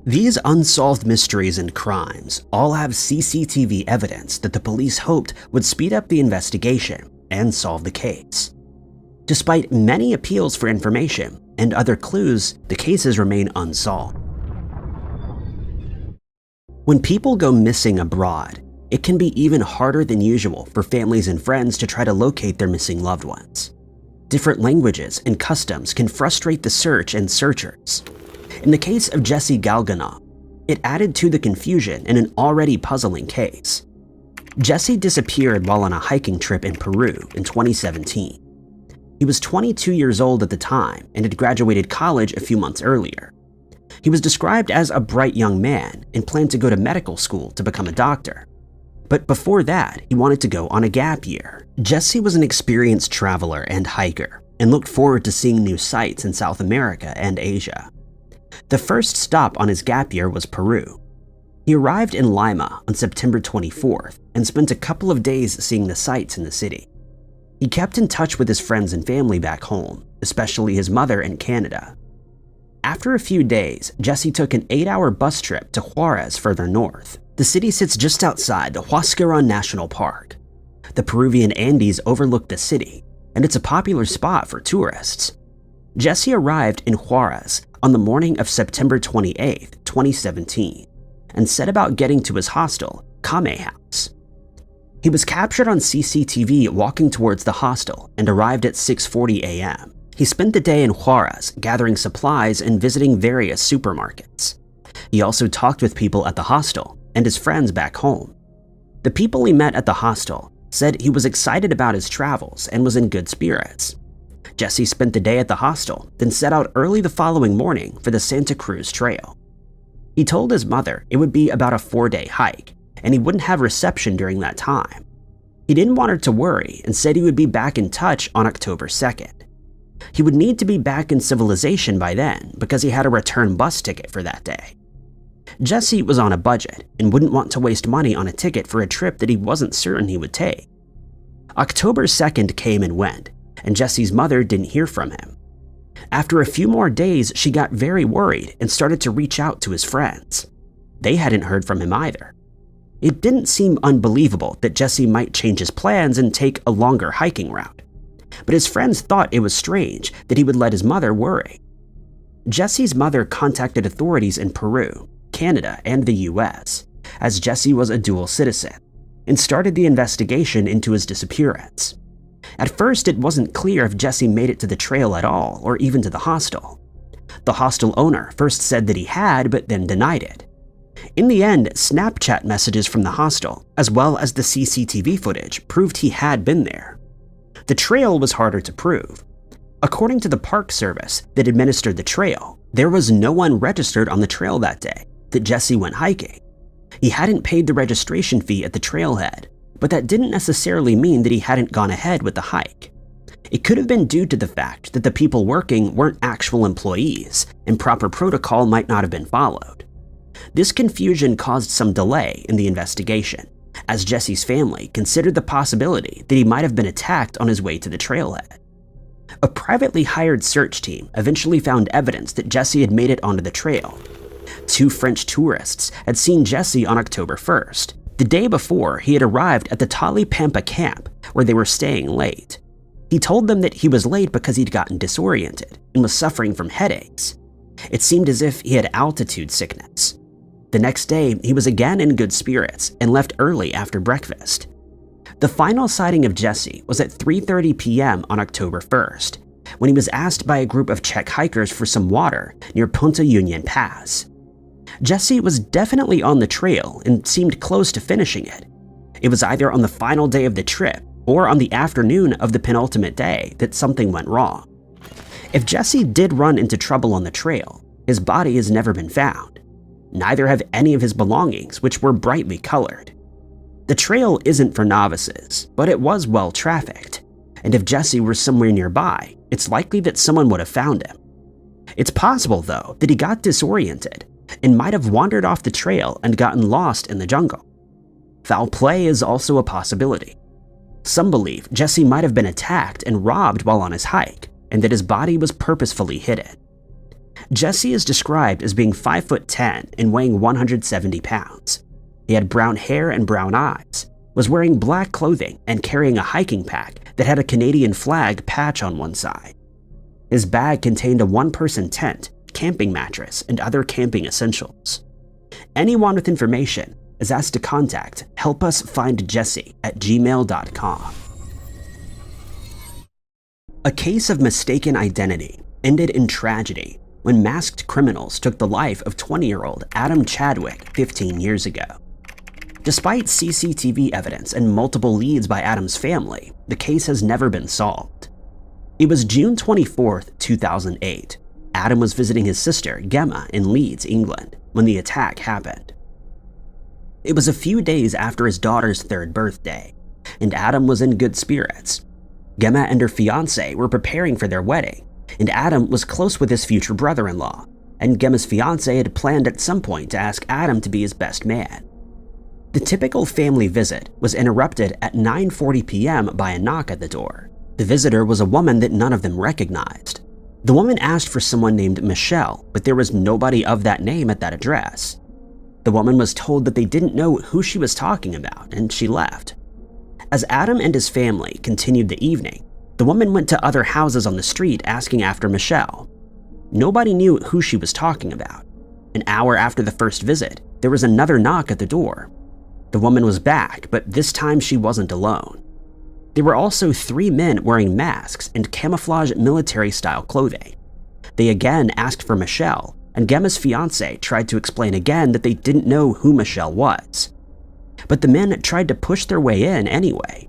These unsolved mysteries and crimes all have CCTV evidence that the police hoped would speed up the investigation and solve the case. Despite many appeals for information and other clues, the cases remain unsolved. When people go missing abroad, it can be even harder than usual for families and friends to try to locate their missing loved ones. Different languages and customs can frustrate the search and searchers. In the case of Jesse Galganov, it added to the confusion in an already puzzling case. Jesse disappeared while on a hiking trip in Peru in 2017. He was 22 years old at the time and had graduated college a few months earlier. He was described as a bright young man and planned to go to medical school to become a doctor. But before that, he wanted to go on a gap year. Jesse was an experienced traveler and hiker and looked forward to seeing new sights in South America and Asia. The first stop on his gap year was Peru. He arrived in Lima on September 24th and spent a couple of days seeing the sights in the city. He kept in touch with his friends and family back home, especially his mother in Canada. After a few days, Jesse took an 8-hour bus trip to Juarez further north. The city sits just outside the Huascarán National Park. The Peruvian Andes overlook the city, and it's a popular spot for tourists. Jesse arrived in Juarez on the morning of September 28, 2017, and set about getting to his hostel, Kame House. He was captured on CCTV walking towards the hostel and arrived at 6:40 a.m. He spent the day in Juarez gathering supplies and visiting various supermarkets. He also talked with people at the hostel and his friends back home. The people he met at the hostel said he was excited about his travels and was in good spirits. Jesse spent the day at the hostel, then set out early the following morning for the Santa Cruz Trail. He told his mother it would be about a 4-day hike, and he wouldn't have reception during that time. He didn't want her to worry and said he would be back in touch on October 2nd. He would need to be back in civilization by then because he had a return bus ticket for that day. Jesse was on a budget and wouldn't want to waste money on a ticket for a trip that he wasn't certain he would take. October 2nd came and went, and Jesse's mother didn't hear from him. After a few more days, she got very worried and started to reach out to his friends. They hadn't heard from him either. It didn't seem unbelievable that Jesse might change his plans and take a longer hiking route, but his friends thought it was strange that he would let his mother worry. Jesse's mother contacted authorities in Peru, Canada, and the US, as Jesse was a dual citizen, and started the investigation into his disappearance. At first, it wasn't clear if Jesse made it to the trail at all or even to the hostel. The hostel owner first said that he had, but then denied it. In the end, Snapchat messages from the hostel, as well as the CCTV footage, proved he had been there. The trail was harder to prove. According to the Park Service that administered the trail, there was no one registered on the trail that day that Jesse went hiking. He hadn't paid the registration fee at the trailhead, but that didn't necessarily mean that he hadn't gone ahead with the hike. It could have been due to the fact that the people working weren't actual employees, and proper protocol might not have been followed. This confusion caused some delay in the investigation, as Jesse's family considered the possibility that he might have been attacked on his way to the trailhead. A privately hired search team eventually found evidence that Jesse had made it onto the trail. 2 French tourists had seen Jesse on October 1st. The day before, he had arrived at the Talipampa camp, where they were staying late. He told them that he was late because he'd gotten disoriented and was suffering from headaches. It seemed as if he had altitude sickness. The next day, he was again in good spirits and left early after breakfast. The final sighting of Jesse was at 3:30 p.m. on October 1st, when he was asked by a group of Czech hikers for some water near Punta Union Pass. Jesse was definitely on the trail and seemed close to finishing it. It was either on the final day of the trip or on the afternoon of the penultimate day that something went wrong. If Jesse did run into trouble on the trail, his body has never been found. Neither have any of his belongings, which were brightly colored. The trail isn't for novices, but it was well trafficked, and if Jesse were somewhere nearby, it's likely that someone would have found him. It's possible, though, that he got disoriented and might have wandered off the trail and gotten lost in the jungle. Foul play is also a possibility. Some believe Jesse might have been attacked and robbed while on his hike, and that his body was purposefully hidden. Jesse is described as being 5'10" and weighing 170 pounds. He had brown hair and brown eyes, was wearing black clothing and carrying a hiking pack that had a Canadian flag patch on one side. His bag contained a one-person tent, camping mattress, and other camping essentials. Anyone with information is asked to contact helpusfindjesse@gmail.com. A case of mistaken identity ended in tragedy when masked criminals took the life of 20-year-old Adam Chadwick 15 years ago. Despite CCTV evidence and multiple leads by Adam's family, the case has never been solved. It was June 24, 2008. Adam was visiting his sister, Gemma, in Leeds, England, when the attack happened. It was a few days after his daughter's 3rd birthday, and Adam was in good spirits. Gemma and her fiancé were preparing for their wedding, and Adam was close with his future brother-in-law, and Gemma's fiancé had planned at some point to ask Adam to be his best man. The typical family visit was interrupted at 9:40 p.m. by a knock at the door. The visitor was a woman that none of them recognized. The woman asked for someone named Michelle, but there was nobody of that name at that address. The woman was told that they didn't know who she was talking about, and she left. As Adam and his family continued the evening, the woman went to other houses on the street asking after Michelle. Nobody knew who she was talking about. An hour after the first visit, there was another knock at the door. The woman was back, but this time she wasn't alone. There were also 3 men wearing masks and camouflage military-style clothing. They again asked for Michelle, and Gemma's fiancé tried to explain again that they didn't know who Michelle was. But the men tried to push their way in anyway.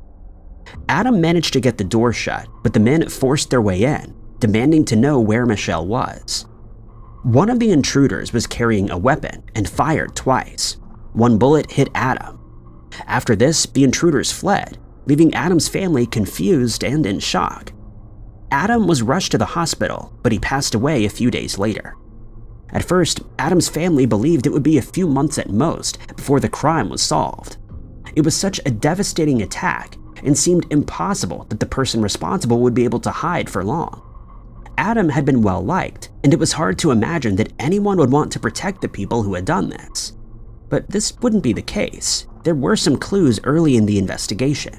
Adam managed to get the door shut, but the men forced their way in, demanding to know where Michelle was. One of the intruders was carrying a weapon and fired twice. One bullet hit Adam. After this, the intruders fled, leaving Adam's family confused and in shock. Adam was rushed to the hospital, but he passed away a few days later. At first, Adam's family believed it would be a few months at most before the crime was solved. It was such a devastating attack and seemed impossible that the person responsible would be able to hide for long. Adam had been well liked, and it was hard to imagine that anyone would want to protect the people who had done this. But this wouldn't be the case. There were some clues early in the investigation.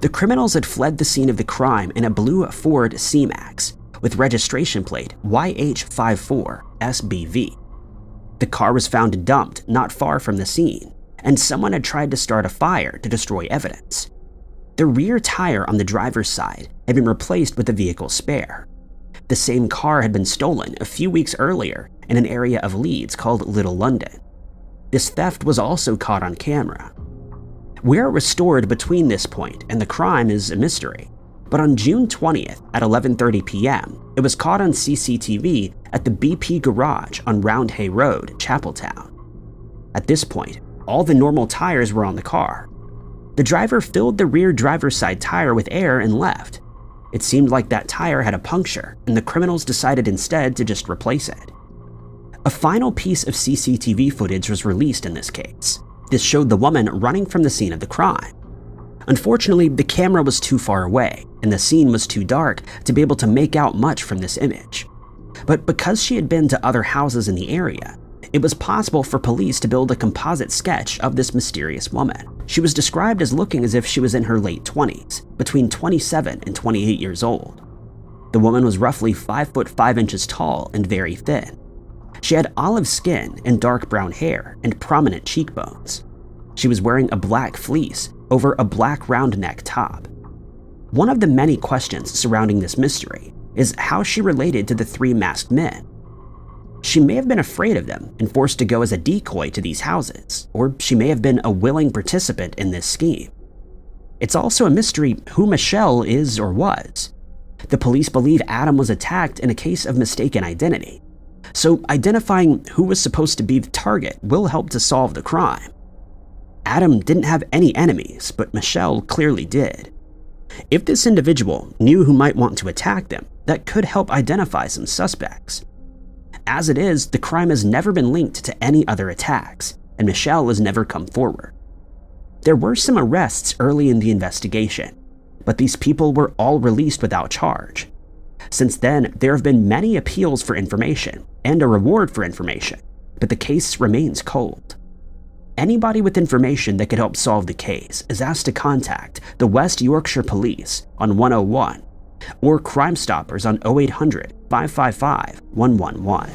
The criminals had fled the scene of the crime in a blue Ford C-Max with registration plate YH54SBV. The car was found dumped not far from the scene, and someone had tried to start a fire to destroy evidence. The rear tire on the driver's side had been replaced with the vehicle's spare. The same car had been stolen a few weeks earlier in an area of Leeds called Little London. This theft was also caught on camera. Where it was stored between this point and the crime is a mystery, but on June 20th at 11:30 p.m., it was caught on CCTV at the BP garage on Roundhay Road, Chapeltown. At this point, all the normal tires were on the car. The driver filled the rear driver's side tire with air and left. It seemed like that tire had a puncture, and the criminals decided instead to just replace it. A final piece of CCTV footage was released in this case. This showed the woman running from the scene of the crime. Unfortunately, the camera was too far away, and the scene was too dark to be able to make out much from this image. But because she had been to other houses in the area, it was possible for police to build a composite sketch of this mysterious woman. She was described as looking as if she was in her late 20s, between 27 and 28 years old. The woman was roughly 5 foot 5 inches tall and very thin. She had olive skin and dark brown hair and prominent cheekbones. She was wearing a black fleece over a black round neck top. One of the many questions surrounding this mystery is how she related to the 3 masked men. She may have been afraid of them and forced to go as a decoy to these houses, or she may have been a willing participant in this scheme. It's also a mystery who Michelle is or was. The police believe Adam was attacked in a case of mistaken identity, so identifying who was supposed to be the target will help to solve the crime. Adam didn't have any enemies, but Michelle clearly did. If this individual knew who might want to attack them, that could help identify some suspects. As it is, the crime has never been linked to any other attacks, and Michelle has never come forward. There were some arrests early in the investigation, but these people were all released without charge. Since then, there have been many appeals for information and a reward for information, but the case remains cold. Anybody with information that could help solve the case is asked to contact the West Yorkshire Police on 101 or Crime Stoppers on 0800 555 111.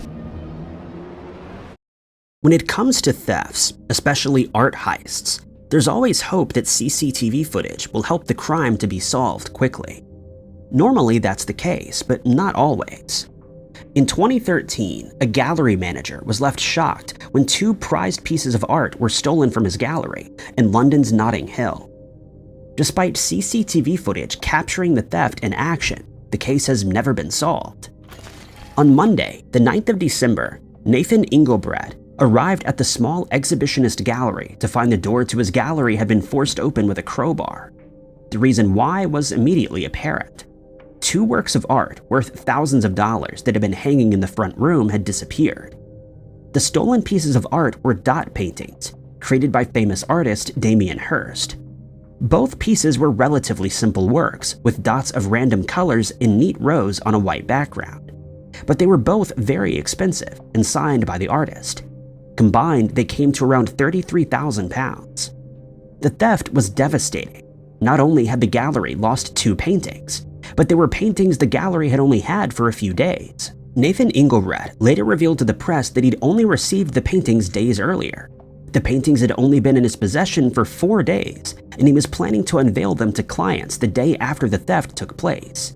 When it comes to thefts, especially art heists, there's always hope that CCTV footage will help the crime to be solved quickly. Normally that's the case, but not always. In 2013, a gallery manager was left shocked when two prized pieces of art were stolen from his gallery in London's Notting Hill. Despite CCTV footage capturing the theft in action, the case has never been solved. On Monday, the 9th of December, Nathan Engelbrecht arrived at the small exhibitionist gallery to find the door to his gallery had been forced open with a crowbar. The reason why was immediately apparent. Two works of art worth thousands of dollars that had been hanging in the front room had disappeared. The stolen pieces of art were dot paintings, created by famous artist Damien Hirst. Both pieces were relatively simple works, with dots of random colors in neat rows on a white background. But they were both very expensive and signed by the artist. Combined, they came to around £33,000. The theft was devastating. Not only had the gallery lost two paintings, but they were paintings the gallery had only had for a few days. Nathan Engelbrecht later revealed to the press that he'd only received the paintings days earlier. The paintings had only been in his possession for 4 days, and he was planning to unveil them to clients the day after the theft took place.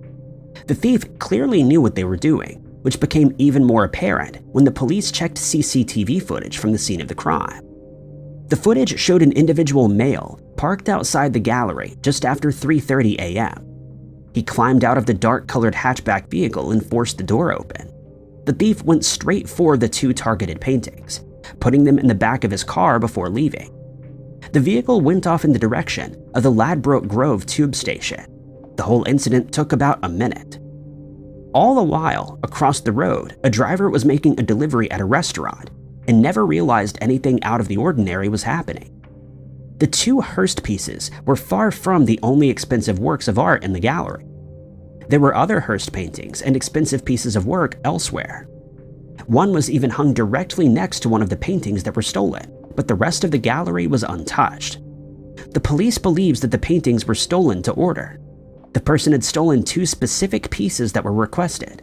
The thief clearly knew what they were doing, which became even more apparent when the police checked CCTV footage from the scene of the crime. The footage showed an individual male parked outside the gallery just after 3:30 a.m. He climbed out of the dark-colored hatchback vehicle and forced the door open. The thief went straight for the two targeted paintings, putting them in the back of his car before leaving. The vehicle went off in the direction of the Ladbroke Grove tube station. The whole incident took about a minute. All the while, across the road, a driver was making a delivery at a restaurant and never realized anything out of the ordinary was happening. The two Hirst pieces were far from the only expensive works of art in the gallery. There were other Hirst paintings and expensive pieces of work elsewhere. One was even hung directly next to one of the paintings that were stolen, but the rest of the gallery was untouched. The police believes that the paintings were stolen to order. The person had stolen two specific pieces that were requested.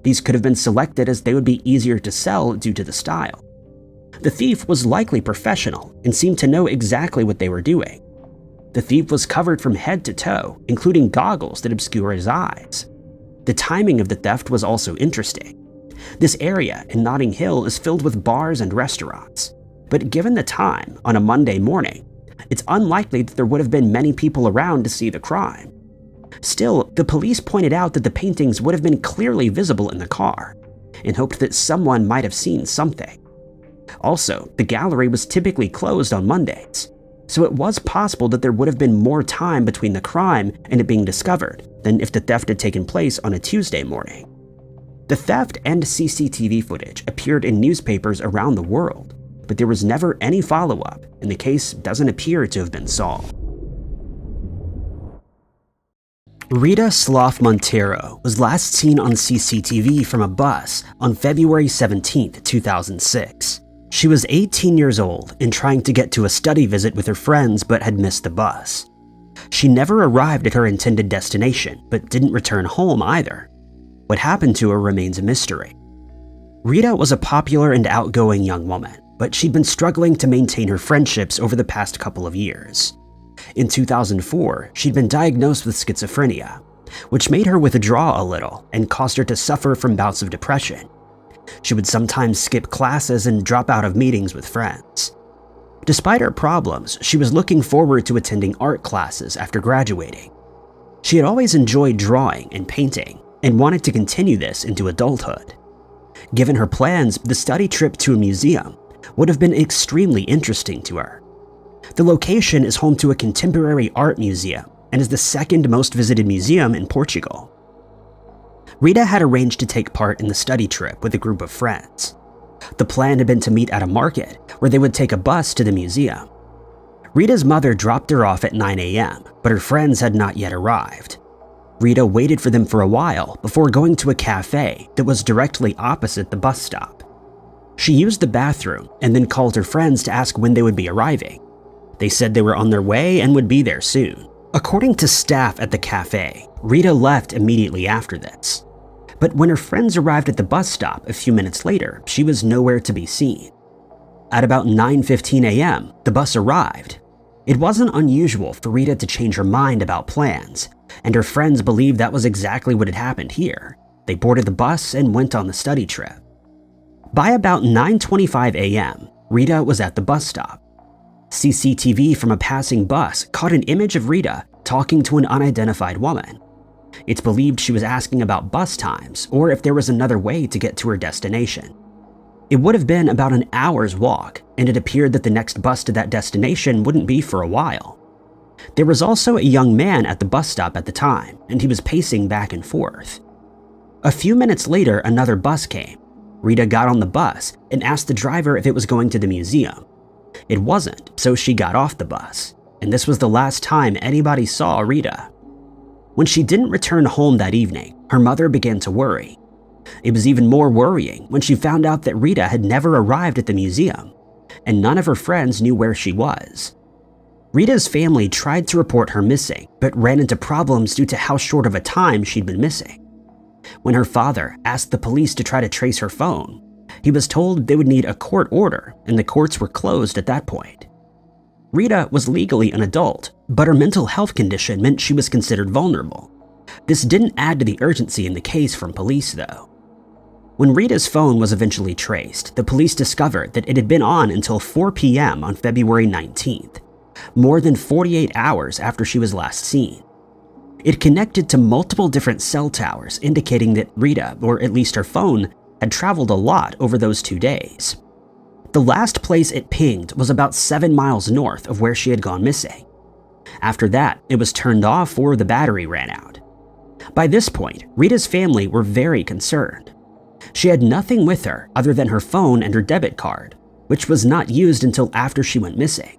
These could have been selected as they would be easier to sell due to the style. The thief was likely professional and seemed to know exactly what they were doing. The thief was covered from head to toe, including goggles that obscure his eyes. The timing of the theft was also interesting. This area in Notting Hill is filled with bars and restaurants, but given the time, on a Monday morning, it's unlikely that there would have been many people around to see the crime. Still, the police pointed out that the paintings would have been clearly visible in the car, and hoped that someone might have seen something. Also, the gallery was typically closed on Mondays, so it was possible that there would have been more time between the crime and it being discovered than if the theft had taken place on a Tuesday morning. The theft and CCTV footage appeared in newspapers around the world, but there was never any follow-up, and the case doesn't appear to have been solved. Rita Sloth Montero was last seen on CCTV from a bus on February 17, 2006. She was 18 years old and trying to get to a study visit with her friends but had missed the bus. She never arrived at her intended destination but didn't return home either. What happened to her remains a mystery. Rita was a popular and outgoing young woman, but she'd been struggling to maintain her friendships over the past couple of years. In 2004, she'd been diagnosed with schizophrenia, which made her withdraw a little and caused her to suffer from bouts of depression. She would sometimes skip classes and drop out of meetings with friends. Despite her problems, she was looking forward to attending art classes after graduating. She had always enjoyed drawing and painting and wanted to continue this into adulthood. Given her plans, the study trip to a museum would have been extremely interesting to her. The location is home to a contemporary art museum and is the second most visited museum in Portugal. Rita had arranged to take part in the study trip with a group of friends. The plan had been to meet at a market where they would take a bus to the museum. Rita's mother dropped her off at 9 a.m., but her friends had not yet arrived. Rita waited for them for a while before going to a cafe that was directly opposite the bus stop. She used the bathroom and then called her friends to ask when they would be arriving. They said they were on their way and would be there soon. According to staff at the cafe, Rita left immediately after this. But when her friends arrived at the bus stop a few minutes later, she was nowhere to be seen. At about 9:15 a.m., the bus arrived. It wasn't unusual for Rita to change her mind about plans, and her friends believed that was exactly what had happened here. They boarded the bus and went on the study trip. By about 9:25 a.m., Rita was at the bus stop. CCTV from a passing bus caught an image of Rita talking to an unidentified woman. It's believed she was asking about bus times or if there was another way to get to her destination. It would have been about an hour's walk, and it appeared that the next bus to that destination wouldn't be for a while. There was also a young man at the bus stop at the time, and he was pacing back and forth. A few minutes later, another bus came. Rita got on the bus and asked the driver if it was going to the museum. It wasn't, so she got off the bus, and this was the last time anybody saw Rita. When she didn't return home that evening, her mother began to worry. It was even more worrying when she found out that Rita had never arrived at the museum, and none of her friends knew where she was. Rita's family tried to report her missing, but ran into problems due to how short of a time she'd been missing. When her father asked the police to try to trace her phone, he was told they would need a court order, and the courts were closed at that point. Rita was legally an adult, but her mental health condition meant she was considered vulnerable. This didn't add to the urgency in the case from police, though. When Rita's phone was eventually traced, the police discovered that it had been on until 4 p.m. on February 19th, more than 48 hours after she was last seen. It connected to multiple different cell towers, indicating that Rita, or at least her phone, had traveled a lot over those 2 days. The last place it pinged was about 7 miles north of where she had gone missing. After that, it was turned off or the battery ran out. By this point, Rita's family were very concerned. She had nothing with her other than her phone and her debit card, which was not used until after she went missing.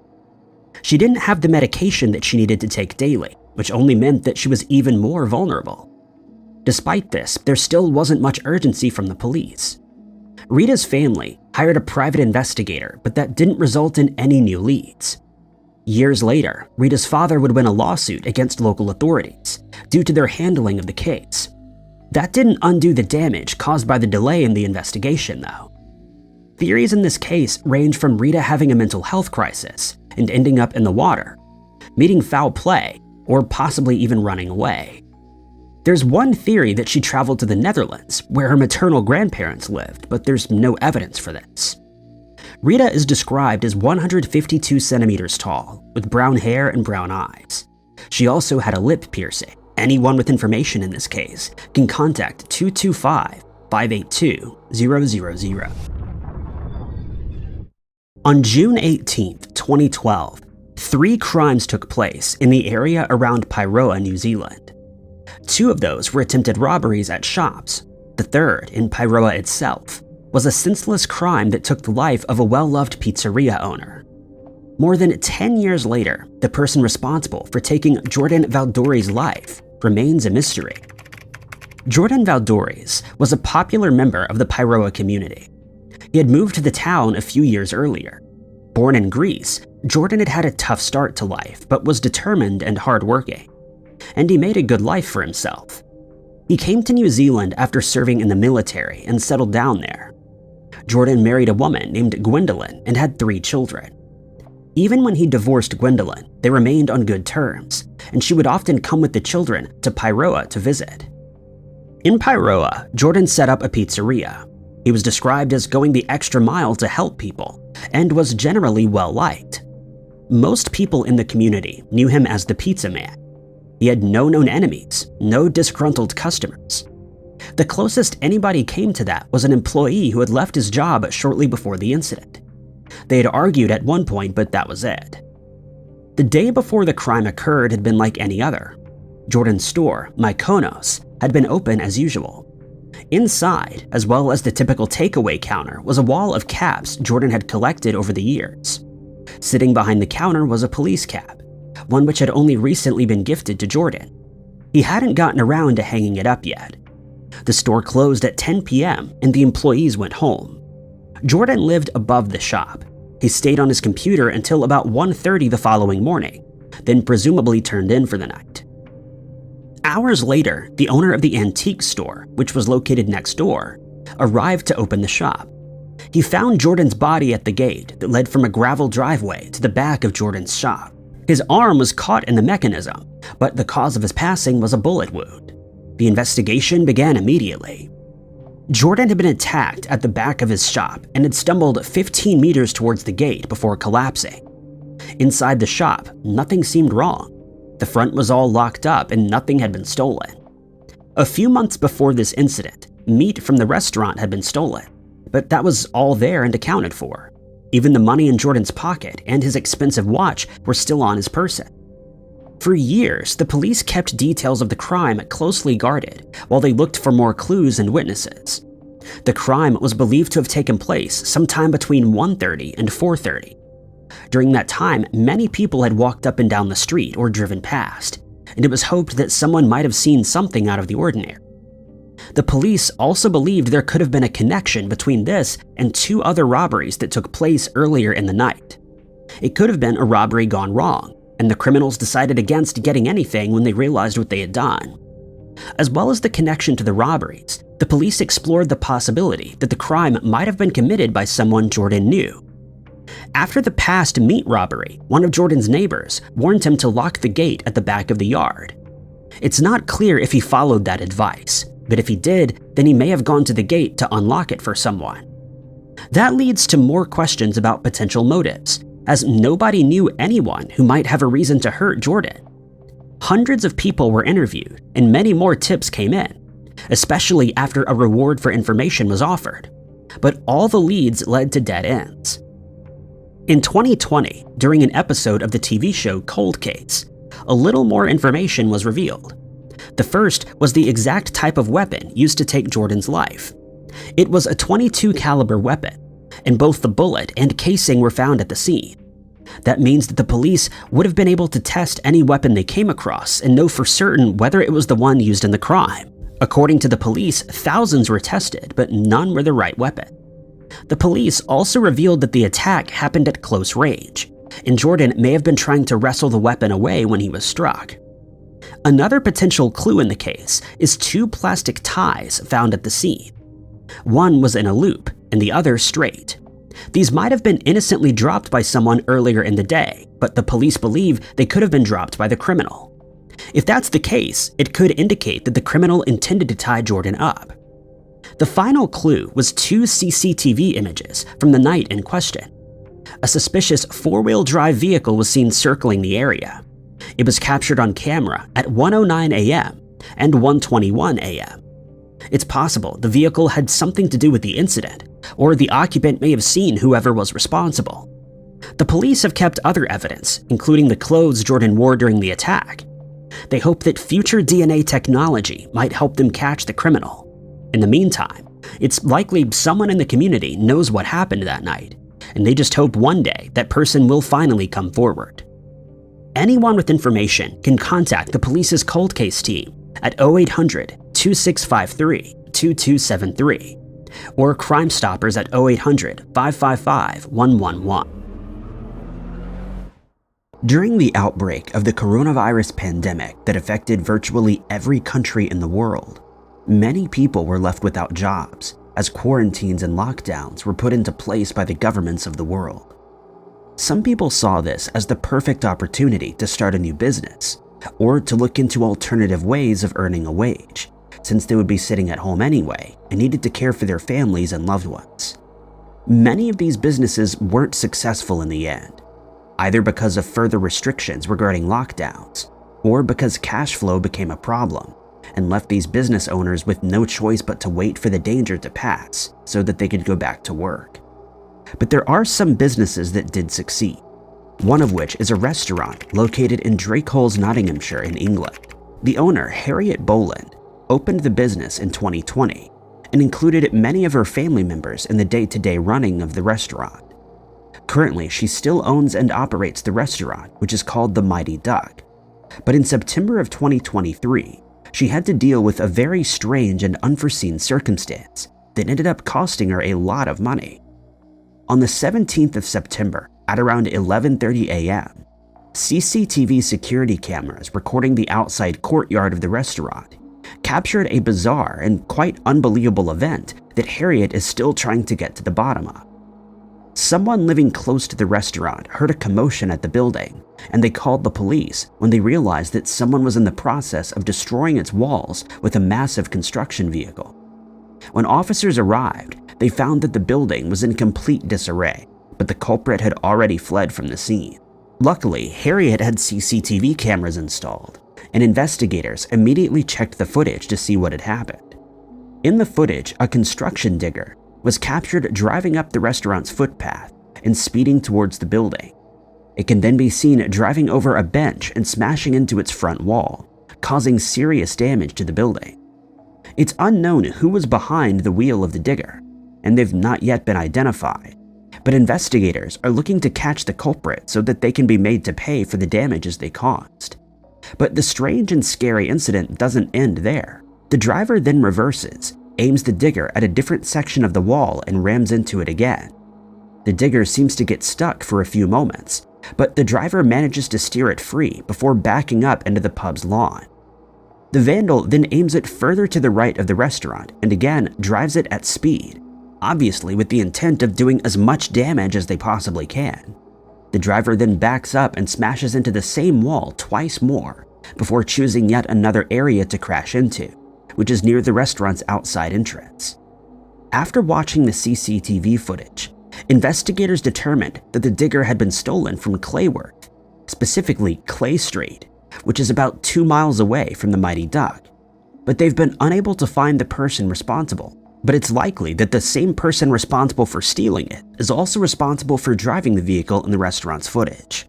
She didn't have the medication that she needed to take daily, which only meant that she was even more vulnerable. Despite this, there still wasn't much urgency from the police. Rita's family hired a private investigator, but that didn't result in any new leads. Years later, Rita's father would win a lawsuit against local authorities due to their handling of the case. That didn't undo the damage caused by the delay in the investigation, though. Theories in this case range from Rita having a mental health crisis and ending up in the water, meeting foul play, or possibly even running away. There's one theory that she traveled to the Netherlands, where her maternal grandparents lived, but there's no evidence for this. Rita is described as 152 centimeters tall, with brown hair and brown eyes. She also had a lip piercing. Anyone with information in this case can contact 225-582-000. On June 18, 2012, 3 crimes took place in the area around Pairoa, New Zealand. 2 of those were attempted robberies at shops. The third, in Pairoa itself, was a senseless crime that took the life of a well-loved pizzeria owner. More than 10 years later, the person responsible for taking Jordan Valdori's life remains a mystery. Jordan Valdori's was a popular member of the Pairoa community. He had moved to the town a few years earlier. Born in Greece, Jordan had had a tough start to life, but was determined and hardworking. And he made a good life for himself. He came to New Zealand after serving in the military and settled down there. Jordan married a woman named Gwendolyn and had 3 children. Even when he divorced Gwendolyn, they remained on good terms, and she would often come with the children to Pairoa to visit. In Pairoa, Jordan set up a pizzeria. He was described as going the extra mile to help people, and was generally well-liked. Most people in the community knew him as the pizza man. He had no known enemies, no disgruntled customers. The closest anybody came to that was an employee who had left his job shortly before the incident. They had argued at one point, but that was it. The day before the crime occurred had been like any other. Jordan's store, Mykonos, had been open as usual. Inside, as well as the typical takeaway counter, was a wall of caps Jordan had collected over the years. Sitting behind the counter was a police cap, one which had only recently been gifted to Jordan. He hadn't gotten around to hanging it up yet. The store closed at 10 p.m. and the employees went home. Jordan lived above the shop. He stayed on his computer until about 1:30 the following morning, then presumably turned in for the night. Hours later, the owner of the antique store, which was located next door, arrived to open the shop. He found Jordan's body at the gate that led from a gravel driveway to the back of Jordan's shop. His arm was caught in the mechanism, but the cause of his passing was a bullet wound. The investigation began immediately. Jordan had been attacked at the back of his shop and had stumbled 15 meters towards the gate before collapsing. Inside the shop, nothing seemed wrong. The front was all locked up and nothing had been stolen. A few months before this incident, meat from the restaurant had been stolen, but that was all there and accounted for. Even the money in Jordan's pocket and his expensive watch were still on his person. For years, the police kept details of the crime closely guarded while they looked for more clues and witnesses. The crime was believed to have taken place sometime between 1:30 and 4:30. During that time, many people had walked up and down the street or driven past, and it was hoped that someone might have seen something out of the ordinary. The police also believed there could have been a connection between this and two other robberies that took place earlier in the night. It could have been a robbery gone wrong, and the criminals decided against getting anything when they realized what they had done. As well as the connection to the robberies, the police explored the possibility that the crime might have been committed by someone Jordan knew. After the past meat robbery, one of Jordan's neighbors warned him to lock the gate at the back of the yard. It's not clear if he followed that advice, but if he did, then he may have gone to the gate to unlock it for someone. That leads to more questions about potential motives, as nobody knew anyone who might have a reason to hurt Jordan. Hundreds of people were interviewed, and many more tips came in, especially after a reward for information was offered. But all the leads led to dead ends. In 2020, during an episode of the TV show Cold Case, a little more information was revealed. The first was the exact type of weapon used to take Jordan's life. It was a .22 caliber weapon, and both the bullet and casing were found at the scene. That means that the police would have been able to test any weapon they came across and know for certain whether it was the one used in the crime. According to the police, thousands were tested, but none were the right weapon. The police also revealed that the attack happened at close range, and Jordan may have been trying to wrestle the weapon away when he was struck. Another potential clue in the case is two plastic ties found at the scene. One was in a loop, and the other straight. These might have been innocently dropped by someone earlier in the day, but the police believe they could have been dropped by the criminal. If that's the case, it could indicate that the criminal intended to tie Jordan up. The final clue was two CCTV images from the night in question. A suspicious four-wheel drive vehicle was seen circling the area. It was captured on camera at 1:09 a.m. and 1:21 a.m. It's possible the vehicle had something to do with the incident, or the occupant may have seen whoever was responsible. The police have kept other evidence, including the clothes Jordan wore during the attack. They hope that future DNA technology might help them catch the criminal. In the meantime, it's likely someone in the community knows what happened that night, and they just hope one day that person will finally come forward. Anyone with information can contact the police's cold case team at 0800-2653-2273 or Crime Stoppers at 0800-555-111. During the outbreak of the coronavirus pandemic that affected virtually every country in the world, many people were left without jobs as quarantines and lockdowns were put into place by the governments of the world. Some people saw this as the perfect opportunity to start a new business or to look into alternative ways of earning a wage, since they would be sitting at home anyway and needed to care for their families and loved ones. Many of these businesses weren't successful in the end, either because of further restrictions regarding lockdowns or because cash flow became a problem and left these business owners with no choice but to wait for the danger to pass so that they could go back to work. But there are some businesses that did succeed, one of which is a restaurant located in Drakeholes, Nottinghamshire in England. The owner, Harriet Boland, opened the business in 2020 and included many of her family members in the day-to-day running of the restaurant. Currently, she still owns and operates the restaurant, which is called the Mighty Duck. But in September of 2023, she had to deal with a very strange and unforeseen circumstance that ended up costing her a lot of money. On the 17th of September, at around 11:30 a.m., CCTV security cameras recording the outside courtyard of the restaurant captured a bizarre and quite unbelievable event that Harriet is still trying to get to the bottom of. Someone living close to the restaurant heard a commotion at the building, and they called the police when they realized that someone was in the process of destroying its walls with a massive construction vehicle. When officers arrived, they found that the building was in complete disarray, but the culprit had already fled from the scene. Luckily, Harriet had CCTV cameras installed, and investigators immediately checked the footage to see what had happened. In the footage, a construction digger was captured driving up the restaurant's footpath and speeding towards the building. It can then be seen driving over a bench and smashing into its front wall, causing serious damage to the building. It's unknown who was behind the wheel of the digger, and they've not yet been identified, but investigators are looking to catch the culprit so that they can be made to pay for the damages they caused. But the strange and scary incident doesn't end there. The driver then reverses, aims the digger at a different section of the wall, and rams into it again. The digger seems to get stuck for a few moments, but the driver manages to steer it free before backing up into the pub's lawn. The vandal then aims it further to the right of the restaurant and again drives it at speed, obviously with the intent of doing as much damage as they possibly can. The driver then backs up and smashes into the same wall twice more before choosing yet another area to crash into, which is near the restaurant's outside entrance. After watching the CCTV footage, investigators determined that the digger had been stolen from Clayworth, specifically Clay Street, which is about 2 miles away from the Mighty Duck. But they've been unable to find the person responsible. But it's likely that the same person responsible for stealing it is also responsible for driving the vehicle in the restaurant's footage.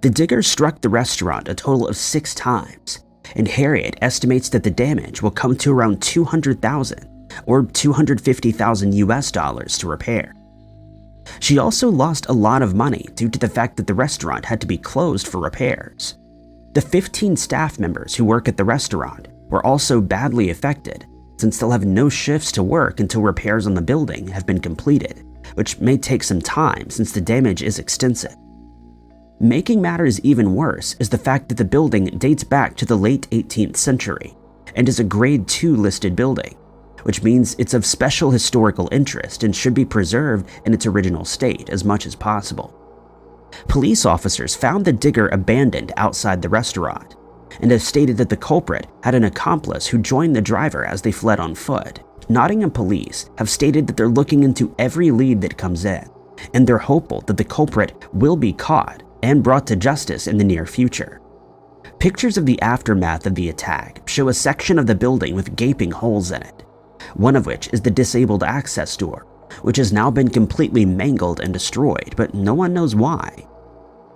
The digger struck the restaurant a total of 6 times, and Harriet estimates that the damage will come to around $200,000 or $250,000 US to repair. She also lost a lot of money due to the fact that the restaurant had to be closed for repairs. The 15 staff members who work at the restaurant were also badly affected, since they'll have no shifts to work until repairs on the building have been completed, which may take some time since the damage is extensive. Making matters even worse is the fact that the building dates back to the late 18th century and is a Grade 2 listed building, which means it's of special historical interest and should be preserved in its original state as much as possible. Police officers found the digger abandoned outside the restaurant and have stated that the culprit had an accomplice who joined the driver as they fled on foot. Nottingham police have stated that they're looking into every lead that comes in, and they're hopeful that the culprit will be caught and brought to justice in the near future. Pictures of the aftermath of the attack show a section of the building with gaping holes in it, one of which is the disabled access door, which has now been completely mangled and destroyed, but no one knows why.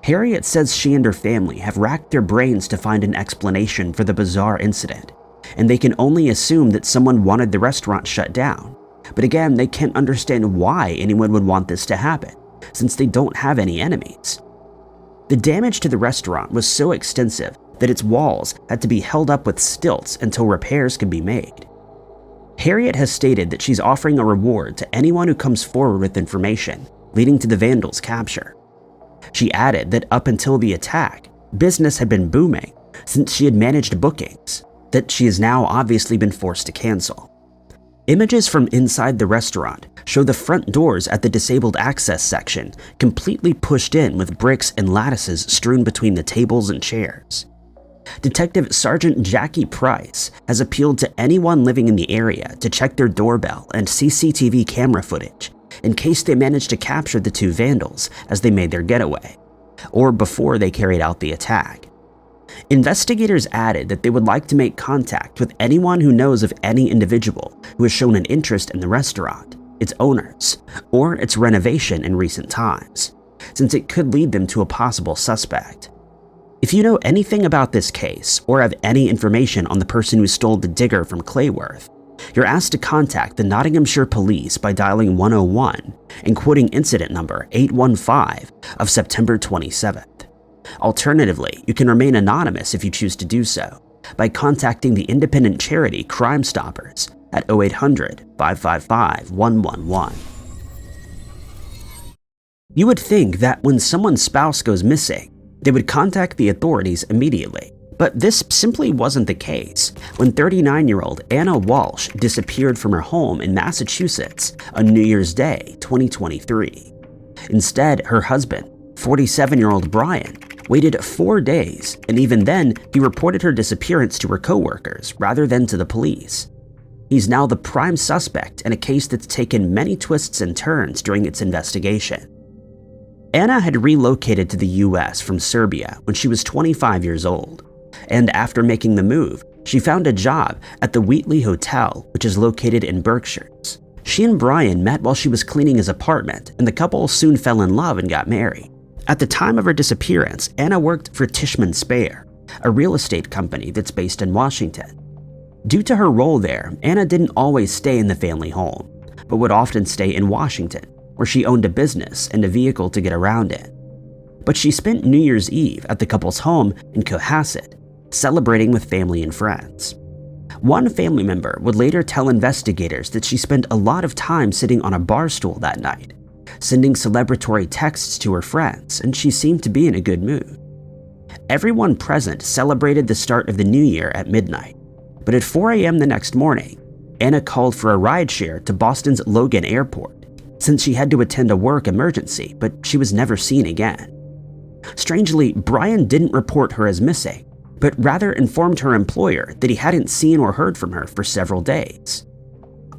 Harriet says she and her family have racked their brains to find an explanation for the bizarre incident, and they can only assume that someone wanted the restaurant shut down. But again, they can't understand why anyone would want this to happen, since they don't have any enemies. The damage to the restaurant was so extensive that its walls had to be held up with stilts until repairs could be made. Harriet has stated that she's offering a reward to anyone who comes forward with information leading to the vandals' capture. She added that up until the attack, business had been booming since she had managed bookings, that she has now obviously been forced to cancel. Images from inside the restaurant show the front doors at the disabled access section completely pushed in with bricks and lattices strewn between the tables and chairs. Detective Sergeant Jackie Price has appealed to anyone living in the area to check their doorbell and CCTV camera footage in case they managed to capture the 2 vandals as they made their getaway, or before they carried out the attack. Investigators added that they would like to make contact with anyone who knows of any individual who has shown an interest in the restaurant, its owners, or its renovation in recent times, since it could lead them to a possible suspect. If you know anything about this case or have any information on the person who stole the digger from Clayworth, you're asked to contact the Nottinghamshire Police by dialing 101 and quoting incident number 815 of September 27th. Alternatively, you can remain anonymous if you choose to do so by contacting the independent charity Crime Stoppers at 0800-555-111. You would think that when someone's spouse goes missing, they would contact the authorities immediately. But this simply wasn't the case when 39-year-old Anna Walsh disappeared from her home in Massachusetts on New Year's Day 2023. Instead, her husband, 47-year-old Brian, waited 4 days, and even then, he reported her disappearance to her coworkers rather than to the police. He's now the prime suspect in a case that's taken many twists and turns during its investigation. Anna had relocated to the US from Serbia when she was 25 years old. And after making the move, she found a job at the Wheatley Hotel, which is located in Berkshires. She and Brian met while she was cleaning his apartment, and the couple soon fell in love and got married. At the time of her disappearance, Anna worked for Tishman Speyer, a real estate company that's based in Washington. Due to her role there, Anna didn't always stay in the family home, but would often stay in Washington, where she owned a business and a vehicle to get around in. But she spent New Year's Eve at the couple's home in Cohasset, celebrating with family and friends. One family member would later tell investigators that she spent a lot of time sitting on a bar stool that night, sending celebratory texts to her friends, and she seemed to be in a good mood. Everyone present celebrated the start of the new year at midnight, but at 4 a.m. the next morning, Anna called for a rideshare to Boston's Logan Airport, since she had to attend a work emergency, but she was never seen again. Strangely, Brian didn't report her as missing, but rather informed her employer that he hadn't seen or heard from her for several days.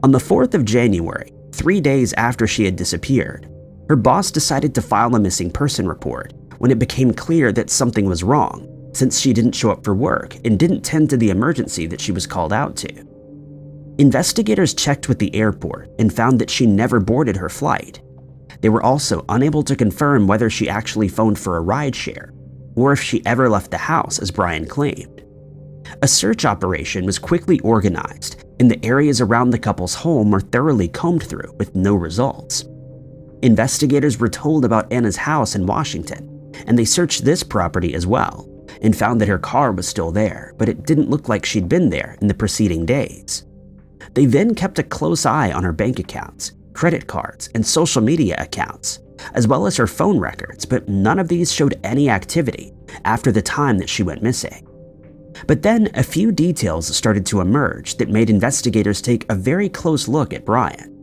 On the 4th of January, 3 days after she had disappeared, her boss decided to file a missing person report when it became clear that something was wrong, since she didn't show up for work and didn't tend to the emergency that she was called out to. Investigators checked with the airport and found that she never boarded her flight. They were also unable to confirm whether she actually phoned for a rideshare, or if she ever left the house as Brian claimed. A search operation was quickly organized, and the areas around the couple's home were thoroughly combed through with no results. Investigators were told about Anna's house in Washington, and they searched this property as well, and found that her car was still there, but it didn't look like she'd been there in the preceding days. They then kept a close eye on her bank accounts, credit cards, and social media accounts, as well as her phone records, but none of these showed any activity after the time that she went missing. But then a few details started to emerge that made investigators take a very close look at Brian.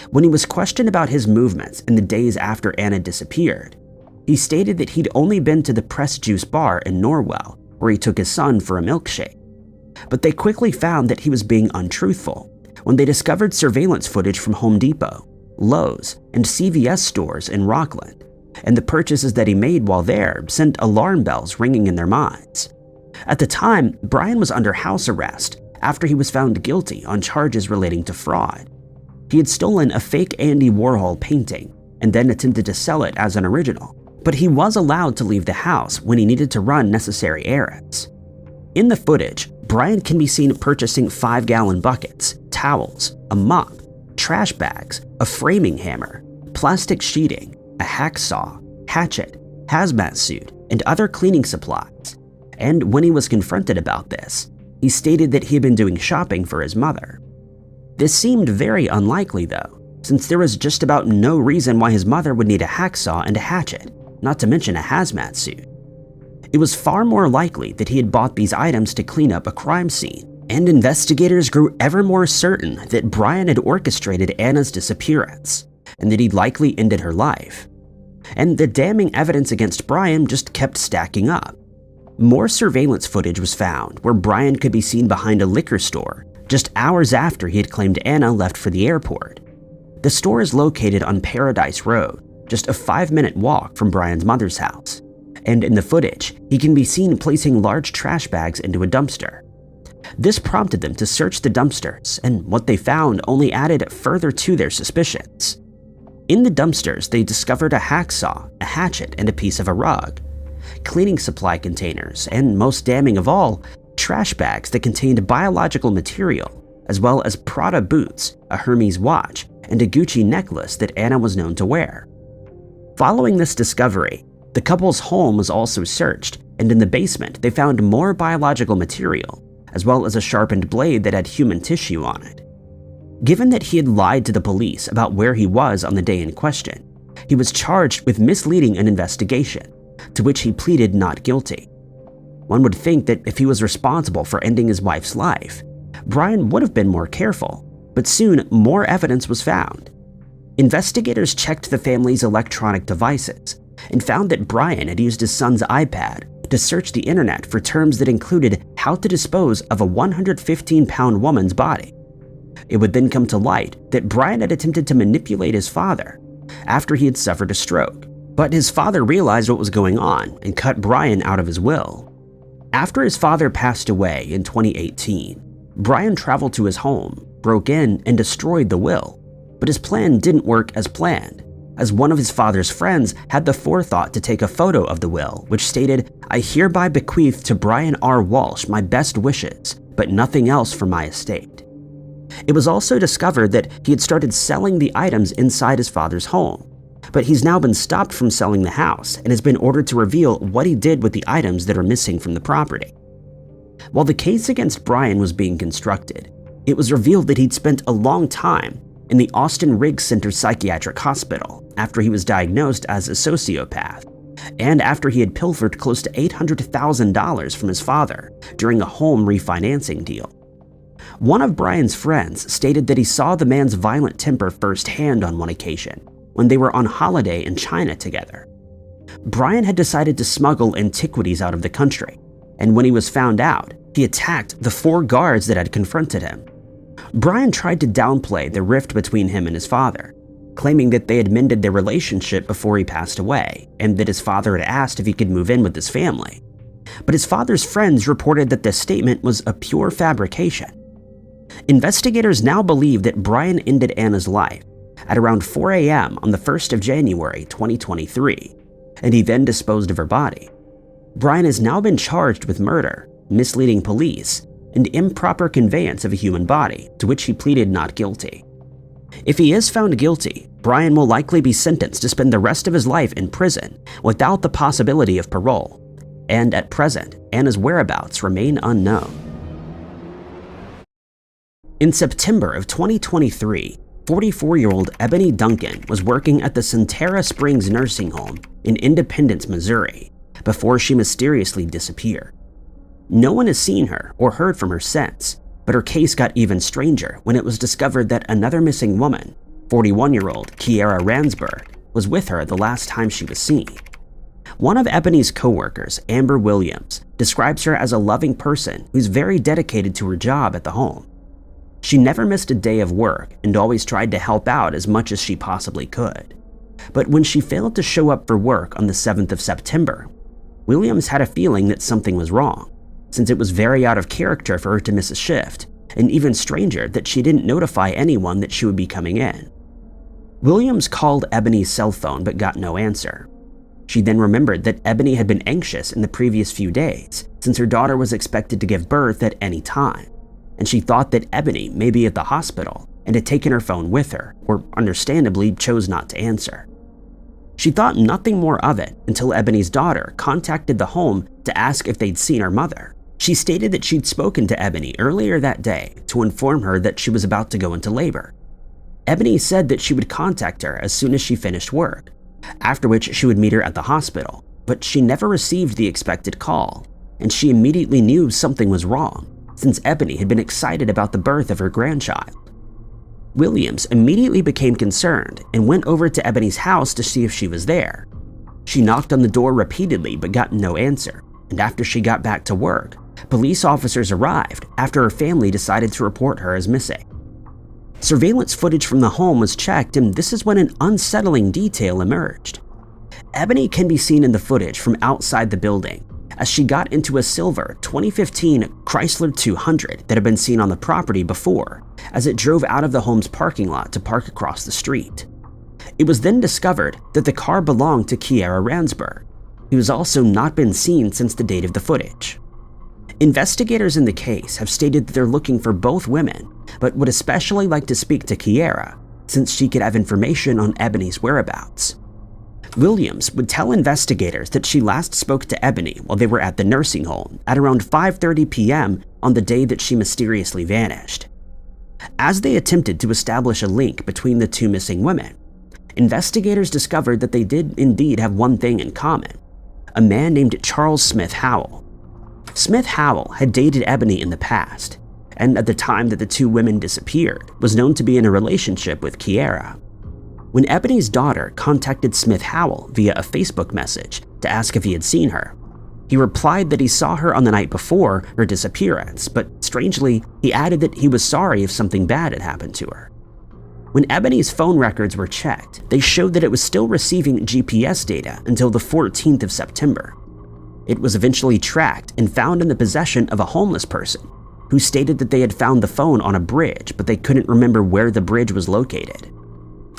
When he was questioned about his movements in the days after Anna disappeared, he stated that he'd only been to the Press Juice bar in Norwell, where he took his son for a milkshake. But they quickly found that he was being untruthful when they discovered surveillance footage from Home Depot, Lowe's, and CVS stores in Rockland, and the purchases that he made while there sent alarm bells ringing in their minds. At the time, Brian was under house arrest after he was found guilty on charges relating to fraud. He had stolen a fake Andy Warhol painting and then attempted to sell it as an original, but he was allowed to leave the house when he needed to run necessary errands. In the footage, Brian can be seen purchasing 5-gallon buckets, towels, a mop, trash bags, a framing hammer, plastic sheeting, a hacksaw, hatchet, hazmat suit, and other cleaning supplies. And when he was confronted about this, he stated that he had been doing shopping for his mother. This seemed very unlikely though, since there was just about no reason why his mother would need a hacksaw and a hatchet, not to mention a hazmat suit. It was far more likely that he had bought these items to clean up a crime scene, and investigators grew ever more certain that Brian had orchestrated Anna's disappearance, and that he'd likely ended her life. And the damning evidence against Brian just kept stacking up. More surveillance footage was found where Brian could be seen behind a liquor store just hours after he had claimed Anna left for the airport. The store is located on Paradise Road, just a 5-minute walk from Brian's mother's house. And in the footage, he can be seen placing large trash bags into a dumpster. This prompted them to search the dumpsters, and what they found only added further to their suspicions. In the dumpsters, they discovered a hacksaw, a hatchet, and a piece of a rug, cleaning supply containers, and most damning of all, trash bags that contained biological material, as well as Prada boots, a Hermes watch, and a Gucci necklace that Anna was known to wear. Following this discovery, The couple's home was also searched, and in the basement they found more biological material, as well as a sharpened blade that had human tissue on it. Given that he had lied to the police about where he was on the day in question, he was charged with misleading an investigation, to which he pleaded not guilty. One would think that if he was responsible for ending his wife's life, Brian would have been more careful, but soon more evidence was found. Investigators checked the family's electronic devices and found that Brian had used his son's iPad to search the internet for terms that included how to dispose of a 115-pound woman's body. It would then come to light that Brian had attempted to manipulate his father after he had suffered a stroke, but his father realized what was going on and cut Brian out of his will. After his father passed away in 2018, Brian traveled to his home, broke in, and destroyed the will, but his plan didn't work as planned, as one of his father's friends had the forethought to take a photo of the will, which stated, "I hereby bequeath to Brian R. Walsh my best wishes, but nothing else for my estate." It was also discovered that he had started selling the items inside his father's home, but he's now been stopped from selling the house and has been ordered to reveal what he did with the items that are missing from the property. While the case against Brian was being constructed, it was revealed that he'd spent a long time in the Austin Riggs Center Psychiatric Hospital after he was diagnosed as a sociopath, and after he had pilfered close to $800,000 from his father during a home refinancing deal. One of Brian's friends stated that he saw the man's violent temper firsthand on one occasion when they were on holiday in China together. Brian had decided to smuggle antiquities out of the country, and when he was found out, he attacked the 4 guards that had confronted him. Brian tried to downplay the rift between him and his father, claiming that they had mended their relationship before he passed away and that his father had asked if he could move in with his family. But his father's friends reported that this statement was a pure fabrication. Investigators now believe that Brian ended Anna's life at around 4 a.m. on the 1st of January 2023, and he then disposed of her body. Brian has now been charged with murder, misleading police, and improper conveyance of a human body, to which he pleaded not guilty. If he is found guilty, Brian will likely be sentenced to spend the rest of his life in prison without the possibility of parole, and at present, Anna's whereabouts remain unknown. In September of 2023, 44-year-old Ebony Duncan was working at the Centerra Springs nursing home in Independence, Missouri, before she mysteriously disappeared. No one has seen her or heard from her since, but her case got even stranger when it was discovered that another missing woman, 41-year-old Kiera Ransberg, was with her the last time she was seen. One of Ebony's co-workers, Amber Williams, describes her as a loving person who's very dedicated to her job at the home. She never missed a day of work and always tried to help out as much as she possibly could. But when she failed to show up for work on the 7th of September, Williams had a feeling that something was wrong, since it was very out of character for her to miss a shift, and even stranger that she didn't notify anyone that she would be coming in. Williams called Ebony's cell phone but got no answer. She then remembered that Ebony had been anxious in the previous few days, since her daughter was expected to give birth at any time, and she thought that Ebony may be at the hospital and had taken her phone with her, or understandably chose not to answer. She thought nothing more of it until Ebony's daughter contacted the home to ask if they'd seen her mother. She stated that she'd spoken to Ebony earlier that day to inform her that she was about to go into labor. Ebony said that she would contact her as soon as she finished work, after which she would meet her at the hospital, but she never received the expected call, and she immediately knew something was wrong, since Ebony had been excited about the birth of her grandchild. Williams immediately became concerned and went over to Ebony's house to see if she was there. She knocked on the door repeatedly but got no answer, and after she got back to work, police officers arrived after her family decided to report her as missing. Surveillance footage from the home was checked, and this is when an unsettling detail emerged. Ebony can be seen in the footage from outside the building as she got into a silver 2015 Chrysler 200 that had been seen on the property before, as it drove out of the home's parking lot to park across the street. It was then discovered that the car belonged to Kiera Ransberg, who has also not been seen since the date of the footage. Investigators in the case have stated that they're looking for both women, but would especially like to speak to Kiera, since she could have information on Ebony's whereabouts. Williams would tell investigators that she last spoke to Ebony while they were at the nursing home at around 5:30 p.m. on the day that she mysteriously vanished. As they attempted to establish a link between the two missing women, investigators discovered that they did indeed have one thing in common: a man named Charles Smith Howell. Smith Howell had dated Ebony in the past, and at the time that the two women disappeared, was known to be in a relationship with Kiera. When Ebony's daughter contacted Smith Howell via a Facebook message to ask if he had seen her, he replied that he saw her on the night before her disappearance, but strangely, he added that he was sorry if something bad had happened to her. When Ebony's phone records were checked, they showed that it was still receiving GPS data until the 14th of September. It was eventually tracked and found in the possession of a homeless person who stated that they had found the phone on a bridge, but they couldn't remember where the bridge was located.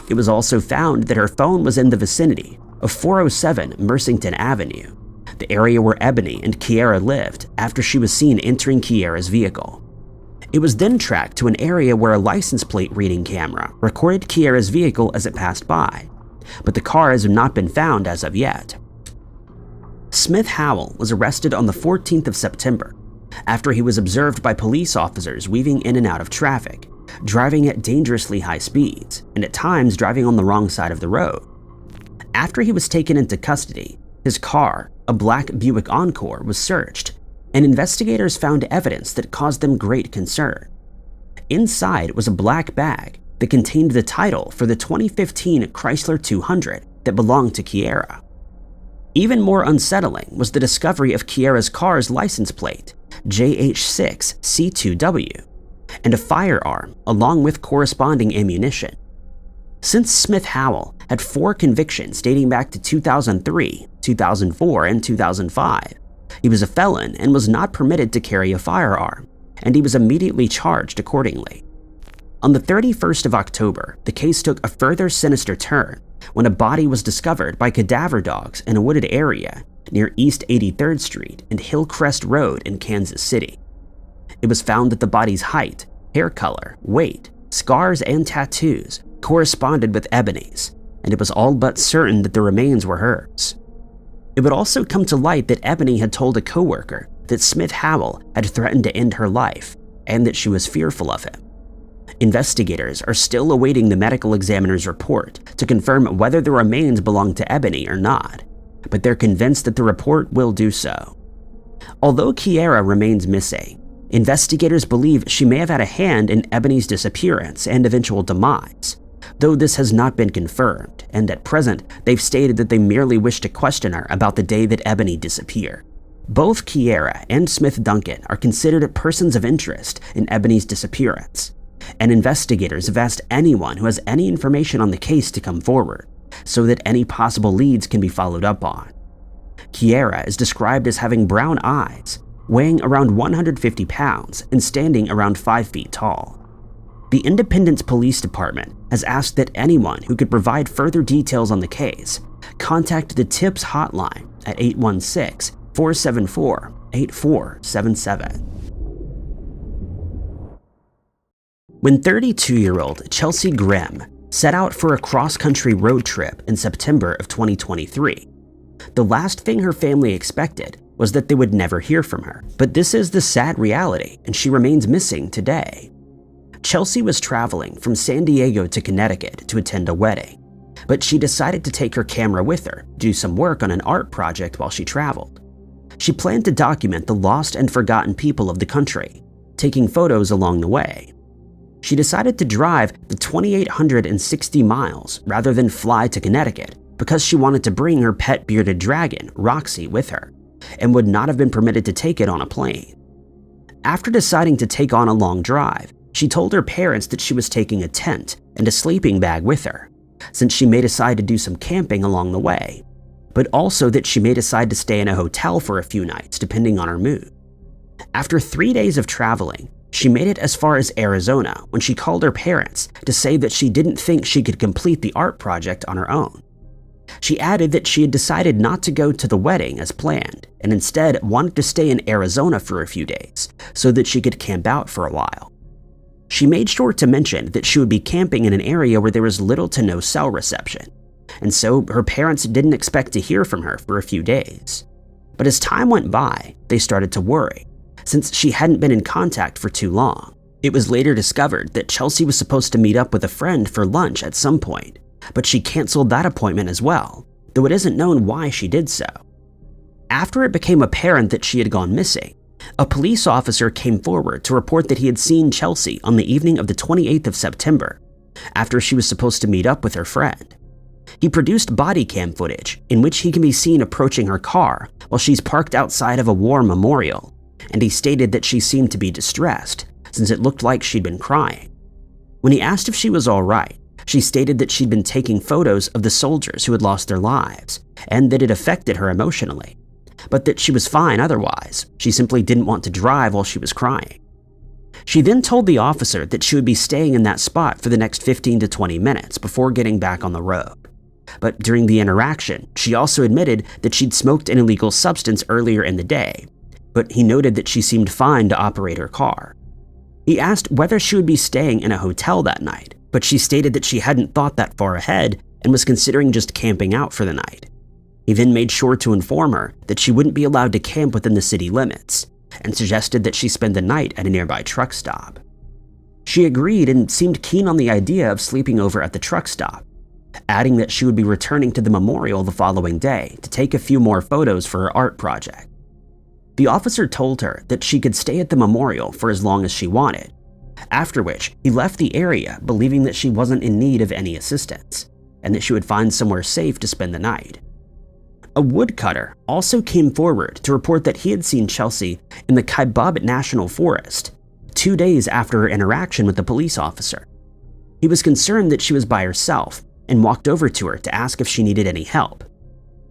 It was also found that her phone was in the vicinity of 407 Mersington Avenue, the area where Ebony and Kiera lived after she was seen entering Kiera's vehicle. It was then tracked to an area where a license plate reading camera recorded Kiera's vehicle as it passed by, but the car has not been found as of yet. Smith Howell was arrested on the 14th of September after he was observed by police officers weaving in and out of traffic, driving at dangerously high speeds, and at times driving on the wrong side of the road. After he was taken into custody, his car, a black Buick Encore, was searched, and investigators found evidence that caused them great concern. Inside was a black bag that contained the title for the 2015 Chrysler 200 that belonged to Kiera. Even more unsettling was the discovery of Kiera's car's license plate, JH6C2W, and a firearm along with corresponding ammunition. Since Smith Howell had 4 convictions dating back to 2003, 2004, and 2005, he was a felon and was not permitted to carry a firearm, and he was immediately charged accordingly. On the 31st of October, the case took a further sinister turn when a body was discovered by cadaver dogs in a wooded area near East 83rd Street and Hillcrest Road in Kansas City. It was found that the body's height, hair color, weight, scars, and tattoos corresponded with Ebony's, and it was all but certain that the remains were hers. It would also come to light that Ebony had told a coworker that Smith Howell had threatened to end her life and that she was fearful of him. Investigators are still awaiting the medical examiner's report to confirm whether the remains belong to Ebony or not, but they're convinced that the report will do so. Although Kiera remains missing, investigators believe she may have had a hand in Ebony's disappearance and eventual demise, though this has not been confirmed, and at present they've stated that they merely wish to question her about the day that Ebony disappeared. Both Kiera and Smith Duncan are considered persons of interest in Ebony's disappearance, and investigators have asked anyone who has any information on the case to come forward, so that any possible leads can be followed up on. Kiera is described as having brown eyes, weighing around 150 pounds and standing around 5 feet tall. The Independence Police Department has asked that anyone who could provide further details on the case contact the TIPS hotline at 816-474-8477. When 32-year-old Chelsea Grimm set out for a cross-country road trip in September of 2023, the last thing her family expected was that they would never hear from her. But this is the sad reality, and she remains missing today. Chelsea was traveling from San Diego to Connecticut to attend a wedding, but she decided to take her camera with her, do some work on an art project while she traveled. She planned to document the lost and forgotten people of the country, taking photos along the way. She decided to drive the 2,860 miles rather than fly to Connecticut because she wanted to bring her pet bearded dragon, Roxy, with her, and would not have been permitted to take it on a plane. After deciding to take on a long drive, she told her parents that she was taking a tent and a sleeping bag with her, since she may decide to do some camping along the way, but also that she may decide to stay in a hotel for a few nights depending on her mood. After 3 days of traveling, she made it as far as Arizona when she called her parents to say that she didn't think she could complete the art project on her own. She added that she had decided not to go to the wedding as planned and instead wanted to stay in Arizona for a few days so that she could camp out for a while. She made sure to mention that she would be camping in an area where there was little to no cell reception, and so her parents didn't expect to hear from her for a few days. But as time went by, they started to worry, since she hadn't been in contact for too long. It was later discovered that Chelsea was supposed to meet up with a friend for lunch at some point, but she canceled that appointment as well, though it isn't known why she did so. After it became apparent that she had gone missing, a police officer came forward to report that he had seen Chelsea on the evening of the 28th of September, after she was supposed to meet up with her friend. He produced body cam footage in which he can be seen approaching her car while she's parked outside of a war memorial, and he stated that she seemed to be distressed since it looked like she'd been crying. When he asked if she was all right, she stated that she'd been taking photos of the soldiers who had lost their lives and that it affected her emotionally, but that she was fine otherwise. She simply didn't want to drive while she was crying. She then told the officer that she would be staying in that spot for the next 15 to 20 minutes before getting back on the road. But during the interaction, she also admitted that she'd smoked an illegal substance earlier in the day, but he noted that she seemed fine to operate her car. He asked whether she would be staying in a hotel that night, but she stated that she hadn't thought that far ahead and was considering just camping out for the night. He then made sure to inform her that she wouldn't be allowed to camp within the city limits, and suggested that she spend the night at a nearby truck stop. She agreed and seemed keen on the idea of sleeping over at the truck stop, adding that she would be returning to the memorial the following day to take a few more photos for her art project. The officer told her that she could stay at the memorial for as long as she wanted, after which he left the area believing that she wasn't in need of any assistance, and that she would find somewhere safe to spend the night. A woodcutter also came forward to report that he had seen Chelsea in the Kaibab National Forest 2 days after her interaction with the police officer. He was concerned that she was by herself and walked over to her to ask if she needed any help.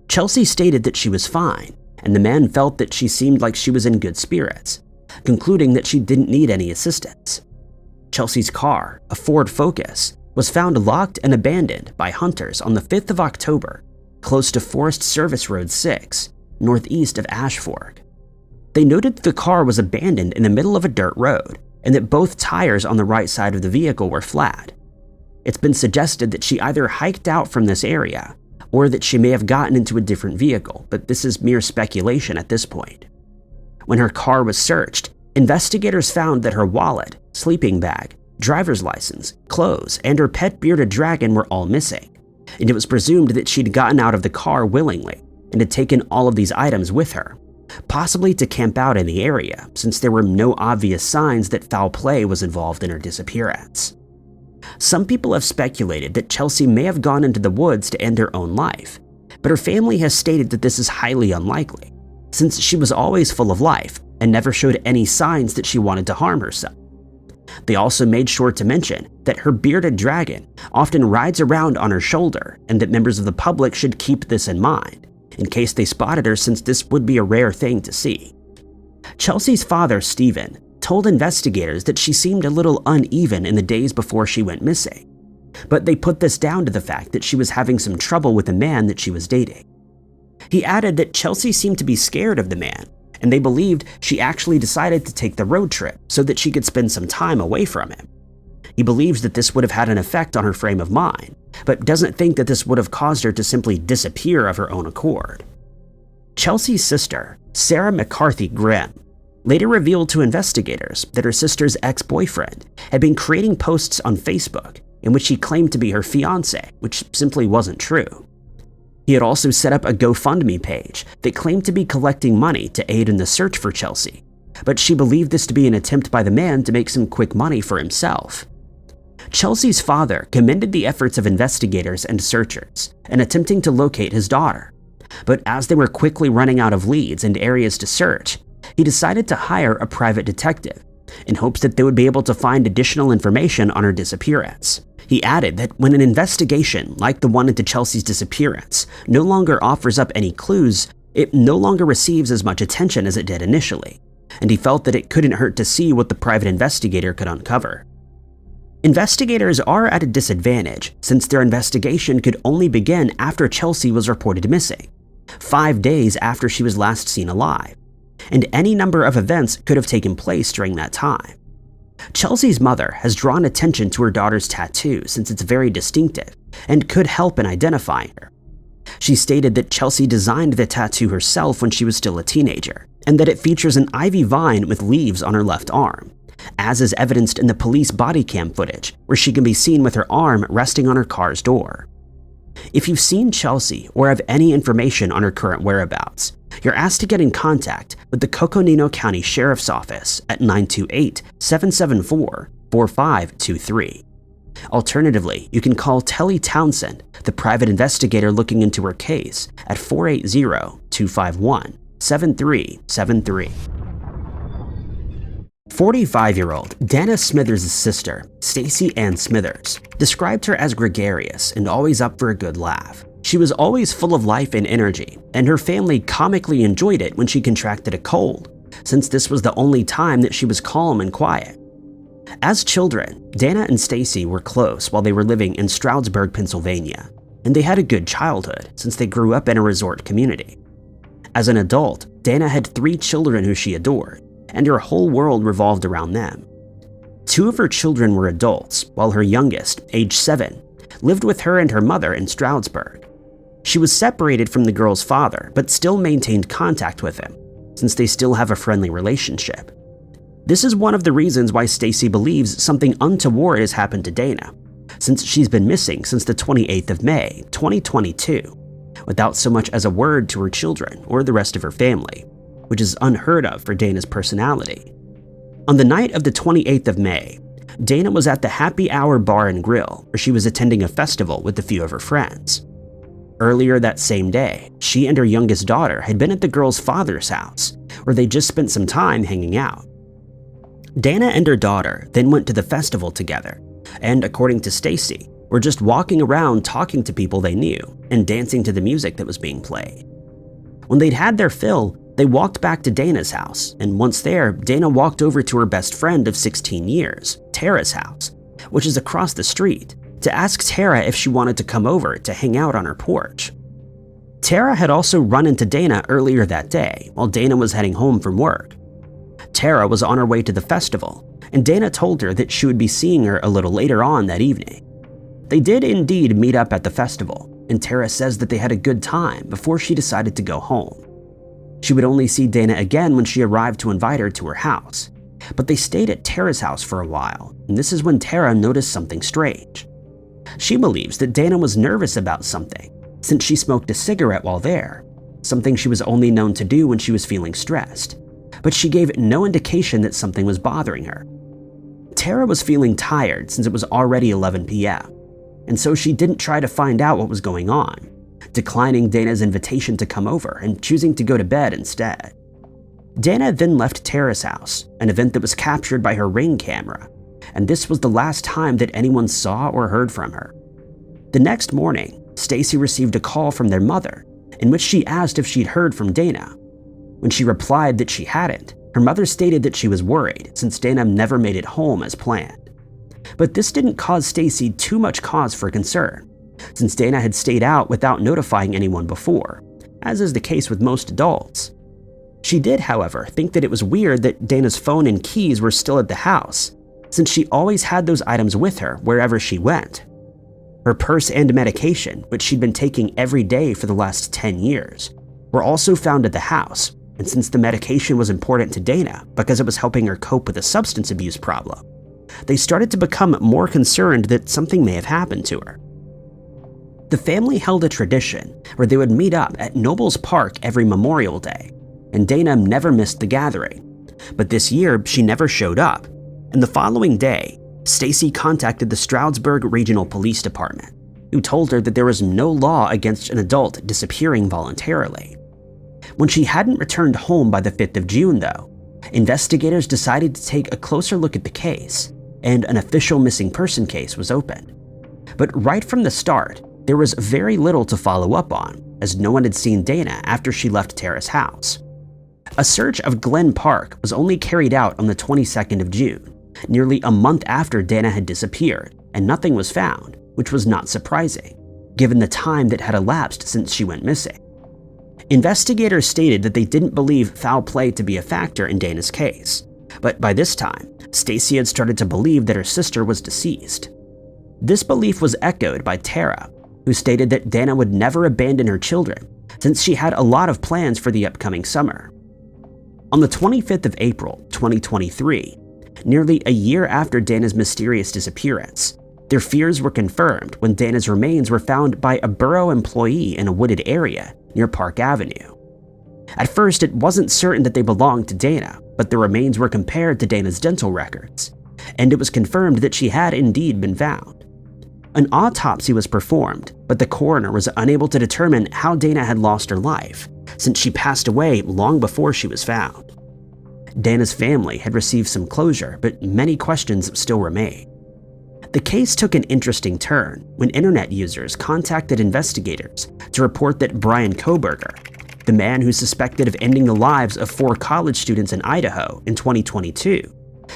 Chelsea stated that she was fine, and the man felt that she seemed like she was in good spirits, concluding that she didn't need any assistance. Chelsea's car, a Ford Focus, was found locked and abandoned by hunters on the 5th of October, close to Forest Service Road 6, northeast of Ashford. They noted that the car was abandoned in the middle of a dirt road, and that both tires on the right side of the vehicle were flat. It's been suggested that she either hiked out from this area, or that she may have gotten into a different vehicle, but this is mere speculation at this point. When her car was searched, investigators found that her wallet, sleeping bag, driver's license, clothes, and her pet bearded dragon were all missing, and it was presumed that she'd gotten out of the car willingly and had taken all of these items with her, possibly to camp out in the area since there were no obvious signs that foul play was involved in her disappearance. Some people have speculated that Chelsea may have gone into the woods to end her own life, but her family has stated that this is highly unlikely, since she was always full of life and never showed any signs that she wanted to harm herself. They also made sure to mention that her bearded dragon often rides around on her shoulder, and that members of the public should keep this in mind, in case they spotted her, since this would be a rare thing to see. Chelsea's father, Stephen, told investigators that she seemed a little uneven in the days before she went missing, but they put this down to the fact that she was having some trouble with the man that she was dating. He added that Chelsea seemed to be scared of the man, and they believed she actually decided to take the road trip so that she could spend some time away from him. He believes that this would have had an effect on her frame of mind, but doesn't think that this would have caused her to simply disappear of her own accord. Chelsea's sister, Sarah McCarthy Grimm, later revealed to investigators that her sister's ex-boyfriend had been creating posts on Facebook in which he claimed to be her fiancé, which simply wasn't true. He had also set up a GoFundMe page that claimed to be collecting money to aid in the search for Chelsea, but she believed this to be an attempt by the man to make some quick money for himself. Chelsea's father commended the efforts of investigators and searchers in attempting to locate his daughter, but as they were quickly running out of leads and areas to search, he decided to hire a private detective in hopes that they would be able to find additional information on her disappearance. He added that when an investigation like the one into Chelsea's disappearance no longer offers up any clues, it no longer receives as much attention as it did initially, and he felt that it couldn't hurt to see what the private investigator could uncover. Investigators are at a disadvantage since their investigation could only begin after Chelsea was reported missing, 5 days after she was last seen alive, and any number of events could have taken place during that time. Chelsea's mother has drawn attention to her daughter's tattoo since it's very distinctive and could help in identifying her. She stated that Chelsea designed the tattoo herself when she was still a teenager, and that it features an ivy vine with leaves on her left arm, as is evidenced in the police body cam footage where she can be seen with her arm resting on her car's door. If you've seen Chelsea or have any information on her current whereabouts, you're asked to get in contact with the Coconino County Sheriff's Office at 928-774-4523. Alternatively, you can call Telly Townsend, the private investigator looking into her case, at 480-251-7373. 45-year-old Dana Smithers' sister, Stacey Ann Smithers, described her as gregarious and always up for a good laugh. She was always full of life and energy, and her family comically enjoyed it when she contracted a cold, since this was the only time that she was calm and quiet. As children, Dana and Stacey were close while they were living in Stroudsburg, Pennsylvania, and they had a good childhood since they grew up in a resort community. As an adult, Dana had 3 children who she adored, and her whole world revolved around them. 2 of her children were adults, while her youngest, age 7, lived with her and her mother in Stroudsburg. She was separated from the girl's father, but still maintained contact with him, since they still have a friendly relationship. This is one of the reasons why Stacey believes something untoward has happened to Dana, since she's been missing since the 28th of May, 2022, without so much as a word to her children or the rest of her family, which is unheard of for Dana's personality. On the night of the 28th of May, Dana was at the Happy Hour Bar and Grill, where she was attending a festival with a few of her friends. Earlier that same day, she and her youngest daughter had been at the girl's father's house, where they just spent some time hanging out. Dana and her daughter then went to the festival together, and according to Stacey, were just walking around talking to people they knew and dancing to the music that was being played. When they'd had their fill, they walked back to Dana's house, and once there, Dana walked over to her best friend of 16 years, Tara's house, which is across the street, to ask Tara if she wanted to come over to hang out on her porch. Tara had also run into Dana earlier that day while Dana was heading home from work. Tara was on her way to the festival, and Dana told her that she would be seeing her a little later on that evening. They did indeed meet up at the festival, and Tara says that they had a good time before she decided to go home. She would only see Dana again when she arrived to invite her to her house, but they stayed at Tara's house for a while, and this is when Tara noticed something strange. She believes that Dana was nervous about something, since she smoked a cigarette while there, something she was only known to do when she was feeling stressed, but she gave no indication that something was bothering her. Tara was feeling tired since it was already 11 p.m., and so she didn't try to find out what was going on, declining Dana's invitation to come over and choosing to go to bed instead. Dana then left Tara's house, an event that was captured by her Ring camera, and this was the last time that anyone saw or heard from her. The next morning, Stacey received a call from their mother, in which she asked if she'd heard from Dana. When she replied that she hadn't, her mother stated that she was worried since Dana never made it home as planned. But this didn't cause Stacey too much cause for concern, since Dana had stayed out without notifying anyone before, as is the case with most adults. She did, however, think that it was weird that Dana's phone and keys were still at the house, since she always had those items with her wherever she went. Her purse and medication, which she'd been taking every day for the last 10 years, were also found at the house, and since the medication was important to Dana because it was helping her cope with a substance abuse problem, they started to become more concerned that something may have happened to her. The family held a tradition where they would meet up at Nobles Park every Memorial Day, and Dana never missed the gathering. But this year, she never showed up, and the following day, Stacey contacted the Stroudsburg Regional Police Department, who told her that there was no law against an adult disappearing voluntarily. When she hadn't returned home by the 5th of June, though, investigators decided to take a closer look at the case, and an official missing person case was opened. But right from the start, there was very little to follow up on, as no one had seen Dana after she left Tara's house. A search of Glen Park was only carried out on the 22nd of June, nearly a month after Dana had disappeared, and nothing was found, which was not surprising, given the time that had elapsed since she went missing. Investigators stated that they didn't believe foul play to be a factor in Dana's case, but by this time, Stacy had started to believe that her sister was deceased. This belief was echoed by Tara, who stated that Dana would never abandon her children since she had a lot of plans for the upcoming summer. On the 25th of April, 2023, nearly a year after Dana's mysterious disappearance, their fears were confirmed when Dana's remains were found by a borough employee in a wooded area near Park Avenue. At first, it wasn't certain that they belonged to Dana, but the remains were compared to Dana's dental records, and it was confirmed that she had indeed been found. An autopsy was performed, but the coroner was unable to determine how Dana had lost her life, since she passed away long before she was found. Dana's family had received some closure, but many questions still remain. The case took an interesting turn when internet users contacted investigators to report that Brian Kohberger, the man who's suspected of ending the lives of 4 college students in Idaho in 2022,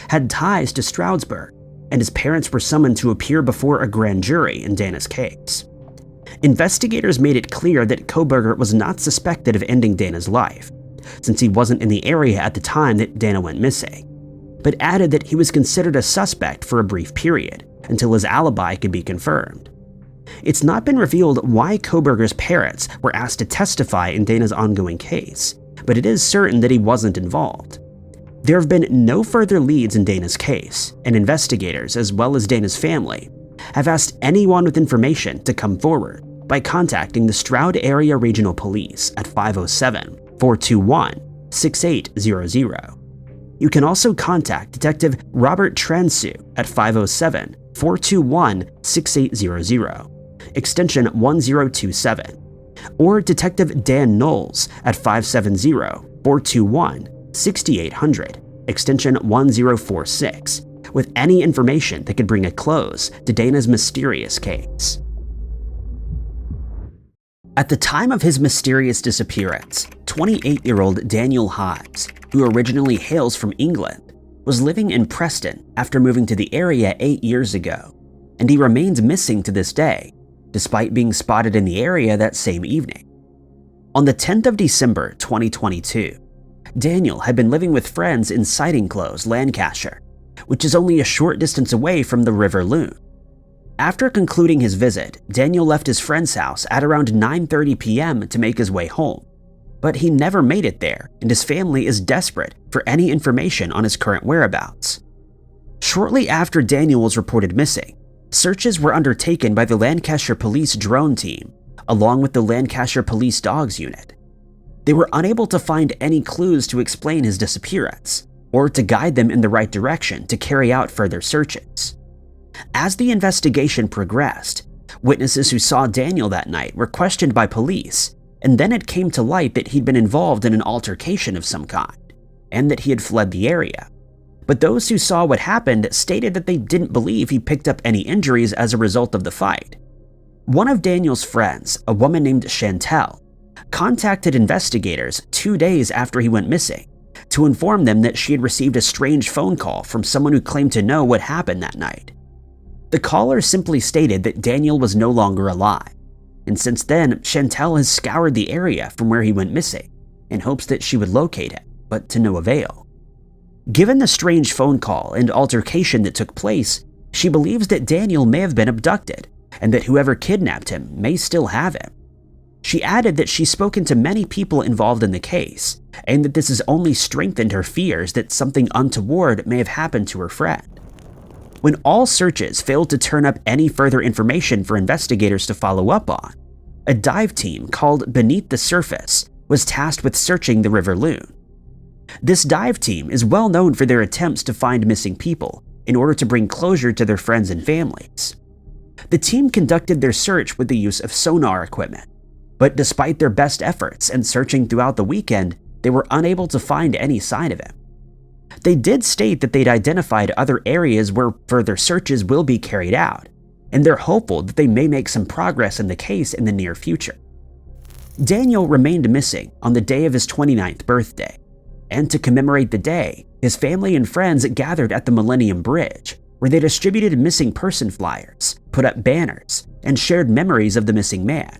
had ties to Stroudsburg, and his parents were summoned to appear before a grand jury in Dana's case. Investigators made it clear that Kohberger was not suspected of ending Dana's life, since he wasn't in the area at the time that Dana went missing, but added that he was considered a suspect for a brief period until his alibi could be confirmed. It's not been revealed why Kohberger's parents were asked to testify in Dana's ongoing case, but it is certain that he wasn't involved. There have been no further leads in Dana's case, and investigators, as well as Dana's family, have asked anyone with information to come forward by contacting the Stroud Area Regional Police at 507-421-6800. You can also contact Detective Robert Transu at 507-421-6800, extension 1027, or Detective Dan Knowles at 570-421-6800, extension 1046, with any information that could bring a close to Dana's mysterious case. At the time of his mysterious disappearance, 28-year-old Daniel Hives, who originally hails from England, was living in Preston after moving to the area 8 years ago, and he remains missing to this day, despite being spotted in the area that same evening. On the 10th of December 2022, Daniel had been living with friends in Siding Close, Lancashire, which is only a short distance away from the River Loon. After concluding his visit, Daniel left his friend's house at around 9:30 p.m. to make his way home, but he never made it there, and his family is desperate for any information on his current whereabouts. Shortly after Daniel was reported missing, searches were undertaken by the Lancashire Police drone team, along with the Lancashire Police Dogs Unit. They were unable to find any clues to explain his disappearance, or to guide them in the right direction to carry out further searches. As the investigation progressed, witnesses who saw Daniel that night were questioned by police, and then it came to light that he'd been involved in an altercation of some kind, and that he had fled the area. But those who saw what happened stated that they didn't believe he picked up any injuries as a result of the fight. One of Daniel's friends, a woman named Chantel, contacted investigators 2 days after he went missing to inform them that she had received a strange phone call from someone who claimed to know what happened that night. The caller simply stated that Daniel was no longer alive, and since then, Chantel has scoured the area from where he went missing in hopes that she would locate him, but to no avail. Given the strange phone call and altercation that took place, she believes that Daniel may have been abducted, and that whoever kidnapped him may still have him. She added that she's spoken to many people involved in the case, and that this has only strengthened her fears that something untoward may have happened to her friend. When all searches failed to turn up any further information for investigators to follow up on, a dive team called Beneath the Surface was tasked with searching the River Loon. This dive team is well known for their attempts to find missing people in order to bring closure to their friends and families. The team conducted their search with the use of sonar equipment, but despite their best efforts and searching throughout the weekend, they were unable to find any sign of him. They did state that they'd identified other areas where further searches will be carried out, and they're hopeful that they may make some progress in the case in the near future. Daniel remained missing on the day of his 29th birthday, and to commemorate the day, his family and friends gathered at the Millennium Bridge, where they distributed missing person flyers, put up banners, and shared memories of the missing man.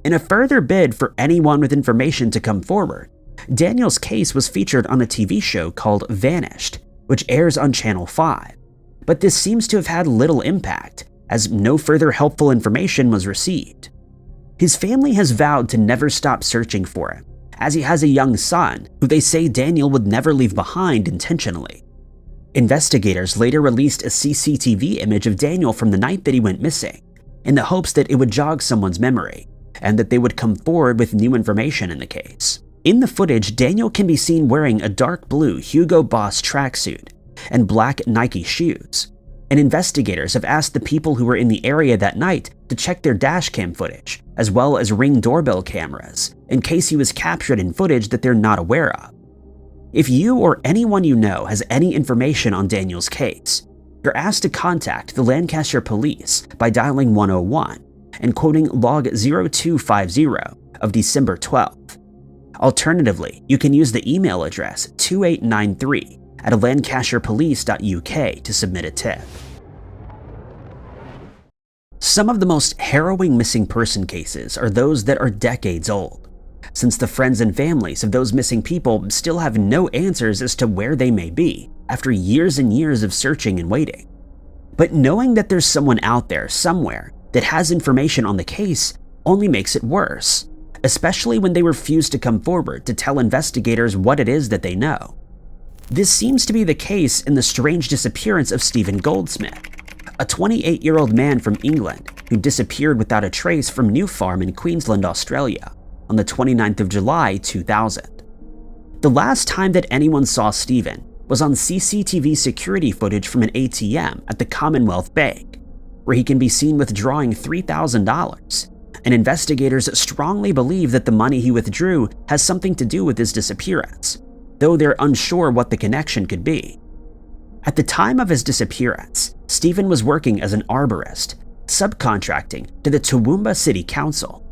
In a further bid for anyone with information to come forward, Daniel's case was featured on a TV show called Vanished, which airs on Channel 5, but this seems to have had little impact, as no further helpful information was received. His family has vowed to never stop searching for him, as he has a young son who they say Daniel would never leave behind intentionally. Investigators later released a CCTV image of Daniel from the night that he went missing, in the hopes that it would jog someone's memory, and that they would come forward with new information in the case. In the footage, Daniel can be seen wearing a dark blue Hugo Boss tracksuit and black Nike shoes, and investigators have asked the people who were in the area that night to check their dashcam footage, as well as Ring doorbell cameras, in case he was captured in footage that they're not aware of. If you or anyone you know has any information on Daniel's case, you're asked to contact the Lancaster Police by dialing 101 and quoting log 0250 of December 12th. Alternatively, you can use the email address 2893@lancasterpolice.uk to submit a tip. Some of the most harrowing missing person cases are those that are decades old, since the friends and families of those missing people still have no answers as to where they may be after years and years of searching and waiting. But knowing that there's someone out there somewhere that has information on the case only makes it worse, especially when they refuse to come forward to tell investigators what it is that they know. This seems to be the case in the strange disappearance of Stephen Goldsmith, a 28-year-old man from England who disappeared without a trace from New Farm in Queensland, Australia, on the 29th of July, 2000. The last time that anyone saw Stephen was on CCTV security footage from an ATM at the Commonwealth Bank, where he can be seen withdrawing $3,000, and investigators strongly believe that the money he withdrew has something to do with his disappearance, though they're unsure what the connection could be. At the time of his disappearance, Stephen was working as an arborist, subcontracting to the Toowoomba City Council.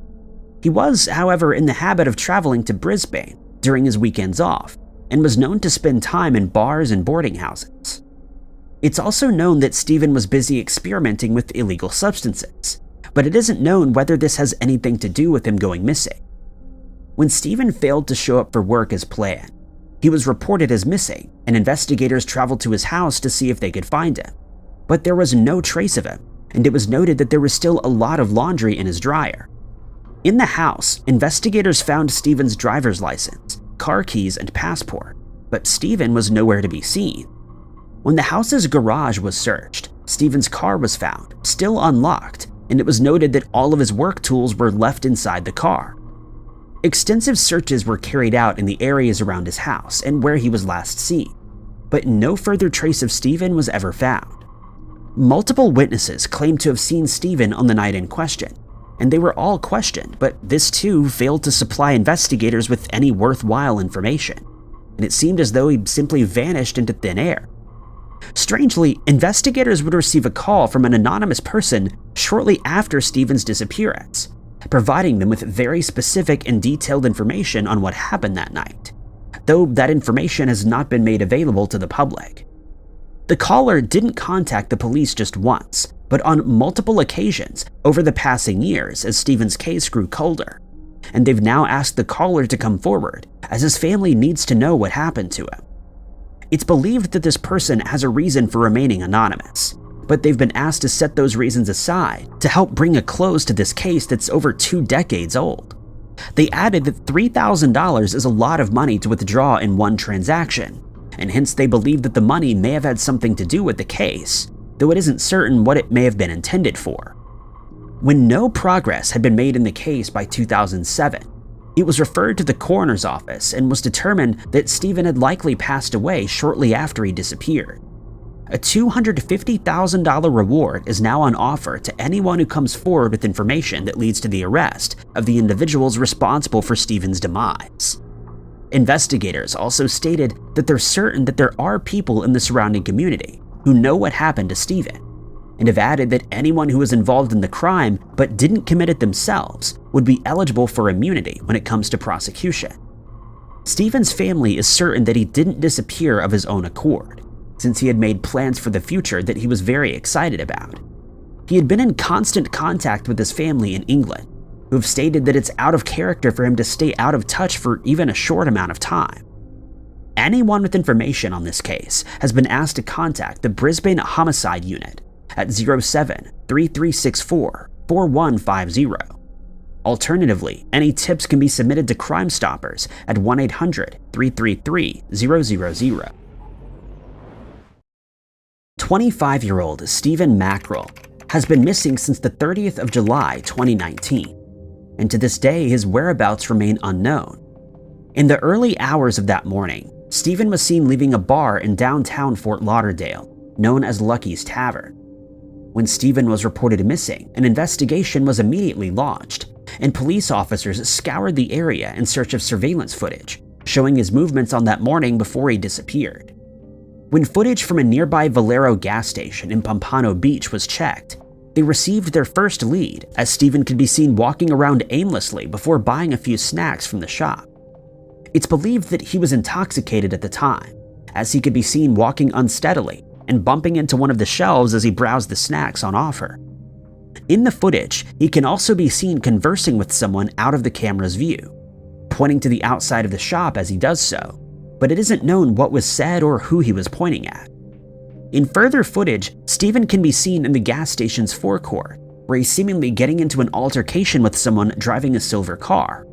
He was, however, in the habit of traveling to Brisbane during his weekends off, and was known to spend time in bars and boarding houses. It's also known that Stephen was busy experimenting with illegal substances, but it isn't known whether this has anything to do with him going missing. When Stephen failed to show up for work as planned, he was reported as missing, and investigators traveled to his house to see if they could find him. But there was no trace of him, and it was noted that there was still a lot of laundry in his dryer. In the house, investigators found Stephen's driver's license, car keys, and passport, but Stephen was nowhere to be seen. When the house's garage was searched, Stephen's car was found, still unlocked, and it was noted that all of his work tools were left inside the car. Extensive searches were carried out in the areas around his house and where he was last seen, but no further trace of Stephen was ever found. Multiple witnesses claimed to have seen Stephen on the night in question, and they were all questioned, but this too failed to supply investigators with any worthwhile information, and it seemed as though he simply vanished into thin air. Strangely, investigators would receive a call from an anonymous person shortly after Stephen's disappearance, providing them with very specific and detailed information on what happened that night, though that information has not been made available to the public. The caller didn't contact the police just once, but on multiple occasions over the passing years as Stephen's case grew colder, and they've now asked the caller to come forward as his family needs to know what happened to him. It's believed that this person has a reason for remaining anonymous, but they've been asked to set those reasons aside to help bring a close to this case that's over 2 decades old. They added that $3,000 is a lot of money to withdraw in one transaction, and hence they believe that the money may have had something to do with the case, though it isn't certain what it may have been intended for. When no progress had been made in the case by 2007, it was referred to the coroner's office and was determined that Stephen had likely passed away shortly after he disappeared. A $250,000 reward is now on offer to anyone who comes forward with information that leads to the arrest of the individuals responsible for Stephen's demise. Investigators also stated that they're certain that there are people in the surrounding community who know what happened to Stephen, and have added that anyone who was involved in the crime but didn't commit it themselves would be eligible for immunity when it comes to prosecution. Stephen's family is certain that he didn't disappear of his own accord, since he had made plans for the future that he was very excited about. He had been in constant contact with his family in England, who have stated that it's out of character for him to stay out of touch for even a short amount of time. Anyone with information on this case has been asked to contact the Brisbane Homicide Unit at 07-3364-4150. Alternatively, any tips can be submitted to Crime Stoppers at 1-800-333-000. 25-year-old Stephen Mackerel has been missing since the 30th of July 2019, and to this day his whereabouts remain unknown. In the early hours of that morning, Stephen was seen leaving a bar in downtown Fort Lauderdale, known as Lucky's Tavern. When Stephen was reported missing, an investigation was immediately launched, and police officers scoured the area in search of surveillance footage, showing his movements on that morning before he disappeared. When footage from a nearby Valero gas station in Pompano Beach was checked, they received their first lead, as Stephen could be seen walking around aimlessly before buying a few snacks from the shop. It's believed that he was intoxicated at the time, as he could be seen walking unsteadily and bumping into one of the shelves as he browsed the snacks on offer. In the footage, he can also be seen conversing with someone out of the camera's view, pointing to the outside of the shop as he does so, but it isn't known what was said or who he was pointing at. In further footage, Stephen can be seen in the gas station's forecourt, where he's seemingly getting into an altercation with someone driving a silver car.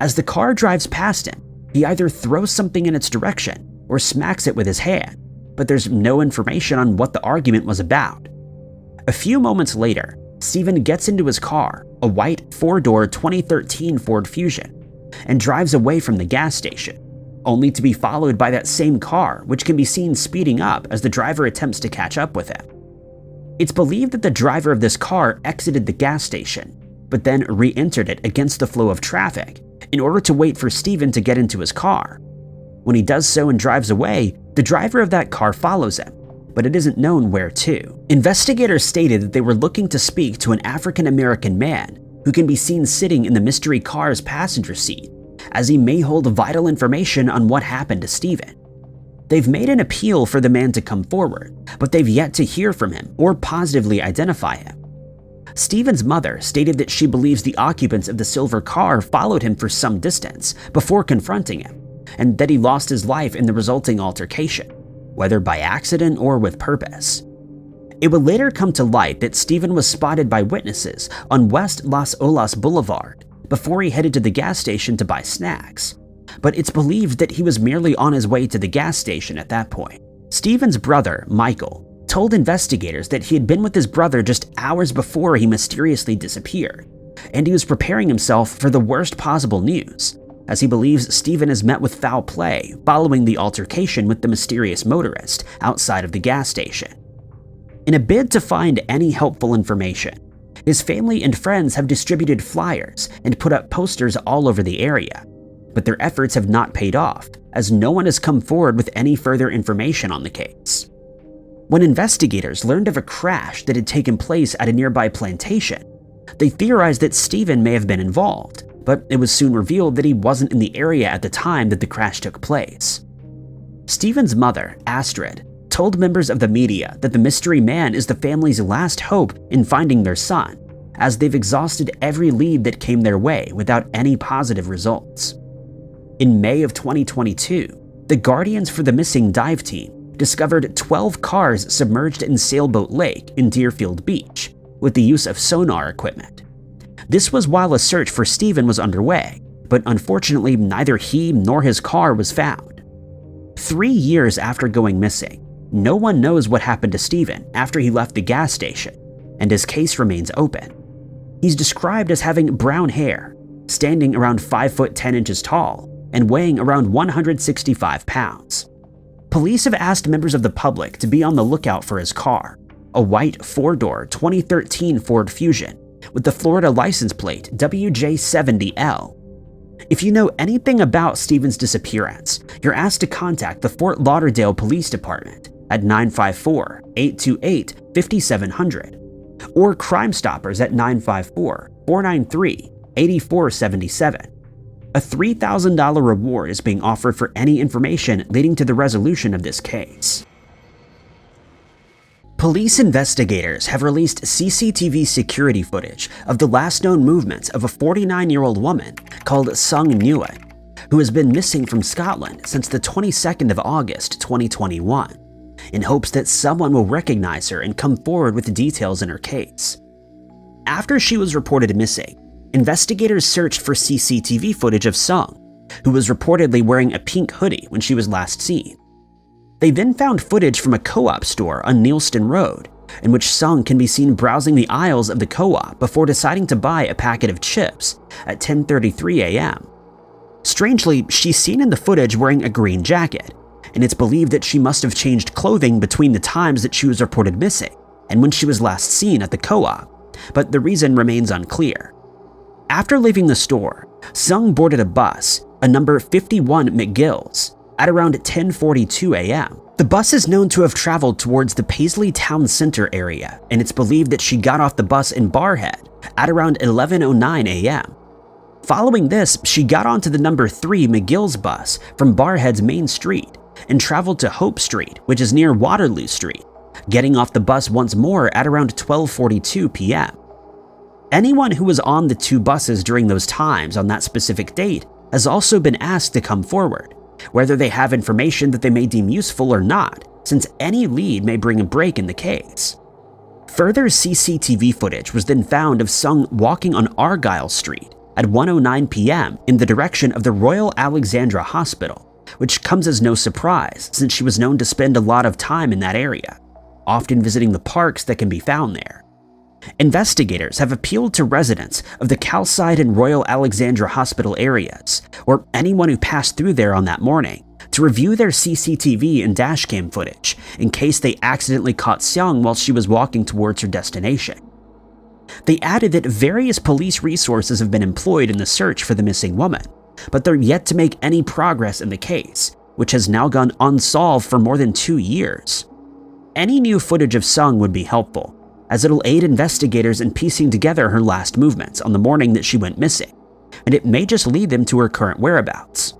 As the car drives past him, he either throws something in its direction or smacks it with his hand, but there's no information on what the argument was about. A few moments later, Stephen gets into his car, a white four-door 2013 Ford Fusion, and drives away from the gas station, only to be followed by that same car, which can be seen speeding up as the driver attempts to catch up with him. It's believed that the driver of this car exited the gas station, but then re-entered it against the flow of traffic in order to wait for Stephen to get into his car. When he does so and drives away, the driver of that car follows him, but it isn't known where to. Investigators stated that they were looking to speak to an African-American man who can be seen sitting in the mystery car's passenger seat, as he may hold vital information on what happened to Stephen. They've made an appeal for the man to come forward, but they've yet to hear from him or positively identify him. Stephen's mother stated that she believes the occupants of the silver car followed him for some distance before confronting him, and that he lost his life in the resulting altercation, whether by accident or with purpose. It would later come to light that Stephen was spotted by witnesses on West Las Olas Boulevard before he headed to the gas station to buy snacks, but it's believed that he was merely on his way to the gas station at that point. Stephen's brother, Michael, told investigators that he had been with his brother just hours before he mysteriously disappeared, and he was preparing himself for the worst possible news, as he believes Stephen has met with foul play following the altercation with the mysterious motorist outside of the gas station. In a bid to find any helpful information, his family and friends have distributed flyers and put up posters all over the area, but their efforts have not paid off, as no one has come forward with any further information on the case. When investigators learned of a crash that had taken place at a nearby plantation, they theorized that Stephen may have been involved, but it was soon revealed that he wasn't in the area at the time that the crash took place. Stephen's mother, Astrid, told members of the media that the mystery man is the family's last hope in finding their son, as they've exhausted every lead that came their way without any positive results. In May of 2022, the Guardians for the Missing dive team discovered 12 cars submerged in Sailboat Lake in Deerfield Beach with the use of sonar equipment. This was while a search for Stephen was underway, but unfortunately neither he nor his car was found. 3 years after going missing, no one knows what happened to Stephen after he left the gas station, and his case remains open. He's described as having brown hair, standing around 5 foot 10 inches tall, and weighing around 165 pounds. Police have asked members of the public to be on the lookout for his car, a white four-door 2013 Ford Fusion with the Florida license plate WJ70L. If you know anything about Stephen's disappearance, you're asked to contact the Fort Lauderdale Police Department at 954-828-5700 or Crime Stoppers at 954-493-8477. A $3,000 reward is being offered for any information leading to the resolution of this case. Police investigators have released CCTV security footage of the last known movements of a 49-year-old woman called Sung Nguyen, who has been missing from Scotland since the 22nd of August 2021, in hopes that someone will recognize her and come forward with the details in her case. After she was reported missing, investigators searched for CCTV footage of Sung, who was reportedly wearing a pink hoodie when she was last seen. They then found footage from a co-op store on Neilston Road, in which Sung can be seen browsing the aisles of the co-op before deciding to buy a packet of chips at 10:33 a.m. Strangely, she's seen in the footage wearing a green jacket, and it's believed that she must have changed clothing between the times that she was reported missing and when she was last seen at the co-op, but the reason remains unclear. After leaving the store, Sung boarded a bus, a number 51 McGill's, at around 10:42 a.m. The bus is known to have traveled towards the Paisley Town Center area, and it's believed that she got off the bus in Barhead at around 11:09 a.m. Following this, she got onto the number 3 McGill's bus from Barhead's main street and traveled to Hope Street, which is near Waterloo Street, getting off the bus once more at around 12:42 p.m. Anyone who was on the two buses during those times on that specific date has also been asked to come forward, whether they have information that they may deem useful or not, since any lead may bring a break in the case. Further CCTV footage was then found of Sung walking on Argyle Street at 1:09 p.m. in the direction of the Royal Alexandra Hospital, which comes as no surprise since she was known to spend a lot of time in that area, often visiting the parks that can be found there. Investigators have appealed to residents of the Calcide and Royal Alexandra Hospital areas, or anyone who passed through there on that morning, to review their CCTV and dashcam footage in case they accidentally caught Sung while she was walking towards her destination. They added that various police resources have been employed in the search for the missing woman, but they're yet to make any progress in the case, which has now gone unsolved for more than 2 years. Any new footage of Sung would be helpful, as it'll aid investigators in piecing together her last movements on the morning that she went missing, and it may just lead them to her current whereabouts.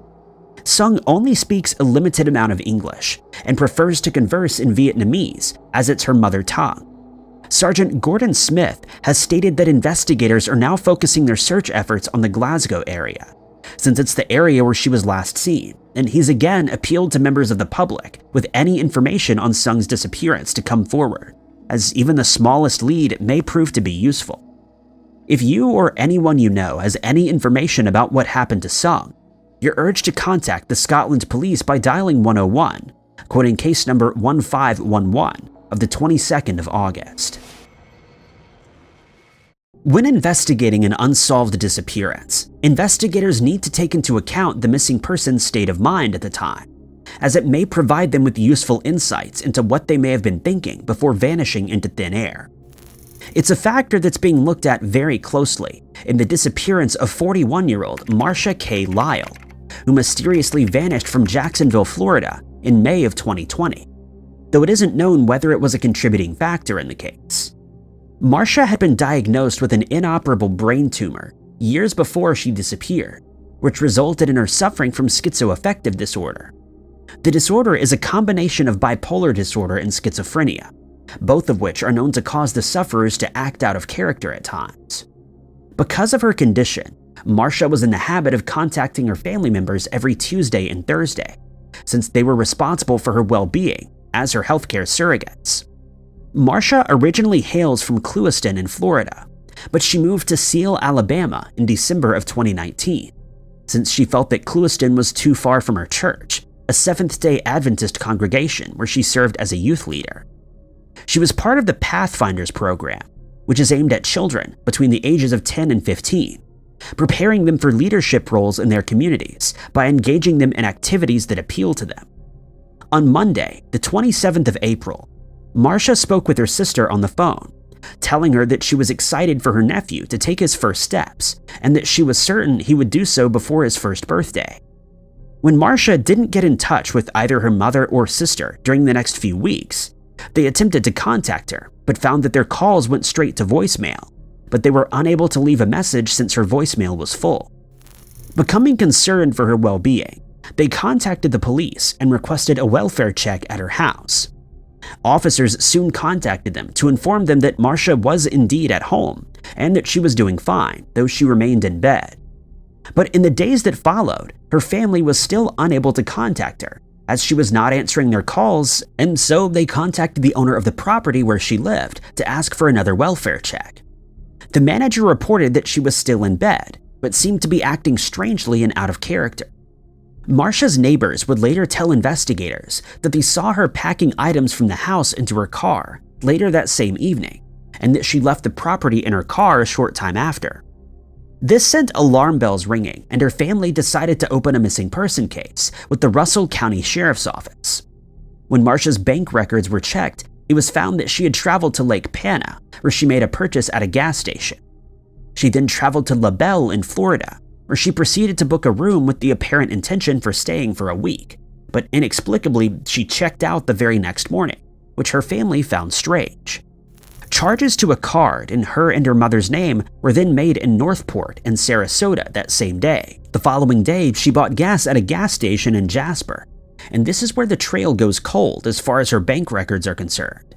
Sung only speaks a limited amount of English and prefers to converse in Vietnamese, as it's her mother tongue. Sergeant Gordon Smith has stated that investigators are now focusing their search efforts on the Glasgow area, since it's the area where she was last seen, and he's again appealed to members of the public with any information on Sung's disappearance to come forward, as even the smallest lead may prove to be useful. If you or anyone you know has any information about what happened to Sung, you're urged to contact the Scotland Police by dialing 101, quoting case number 1511 of the 22nd of August. When investigating an unsolved disappearance, investigators need to take into account the missing person's state of mind at the time, as it may provide them with useful insights into what they may have been thinking before vanishing into thin air. It's a factor that's being looked at very closely in the disappearance of 41-year-old Marcia K. Lyle, who mysteriously vanished from Jacksonville, Florida in May of 2020, though it isn't known whether it was a contributing factor in the case. Marcia had been diagnosed with an inoperable brain tumor years before she disappeared, which resulted in her suffering from schizoaffective disorder. The disorder is a combination of bipolar disorder and schizophrenia, both of which are known to cause the sufferers to act out of character at times. Because of her condition, Marcia was in the habit of contacting her family members every Tuesday and Thursday, since they were responsible for her well-being as her healthcare surrogates. Marcia originally hails from Clewiston in Florida, but she moved to Seal, Alabama in December of 2019, since she felt that Clewiston was too far from her church, a Seventh-day Adventist congregation where she served as a youth leader. She was part of the Pathfinders program, which is aimed at children between the ages of 10 and 15, preparing them for leadership roles in their communities by engaging them in activities that appeal to them. On Monday, the 27th of April, Marcia spoke with her sister on the phone, telling her that she was excited for her nephew to take his first steps and that she was certain he would do so before his first birthday. When Marcia didn't get in touch with either her mother or sister during the next few weeks, they attempted to contact her, but found that their calls went straight to voicemail, but they were unable to leave a message since her voicemail was full. Becoming concerned for her well-being, they contacted the police and requested a welfare check at her house. Officers soon contacted them to inform them that Marcia was indeed at home and that she was doing fine, though she remained in bed. But in the days that followed, her family was still unable to contact her, as she was not answering their calls, and so they contacted the owner of the property where she lived to ask for another welfare check. The manager reported that she was still in bed, but seemed to be acting strangely and out of character. Marcia's neighbors would later tell investigators that they saw her packing items from the house into her car later that same evening, and that she left the property in her car a short time after. This sent alarm bells ringing, and her family decided to open a missing person case with the Russell County Sheriff's Office. When Marcia's bank records were checked, it was found that she had traveled to Lake Pana, where she made a purchase at a gas station. She then traveled to La Belle in Florida, where she proceeded to book a room with the apparent intention for staying for a week, but inexplicably she checked out the very next morning, which her family found strange. Charges to a card in her and her mother's name were then made in Northport and Sarasota that same day. The following day, she bought gas at a gas station in Jasper, and this is where the trail goes cold as far as her bank records are concerned.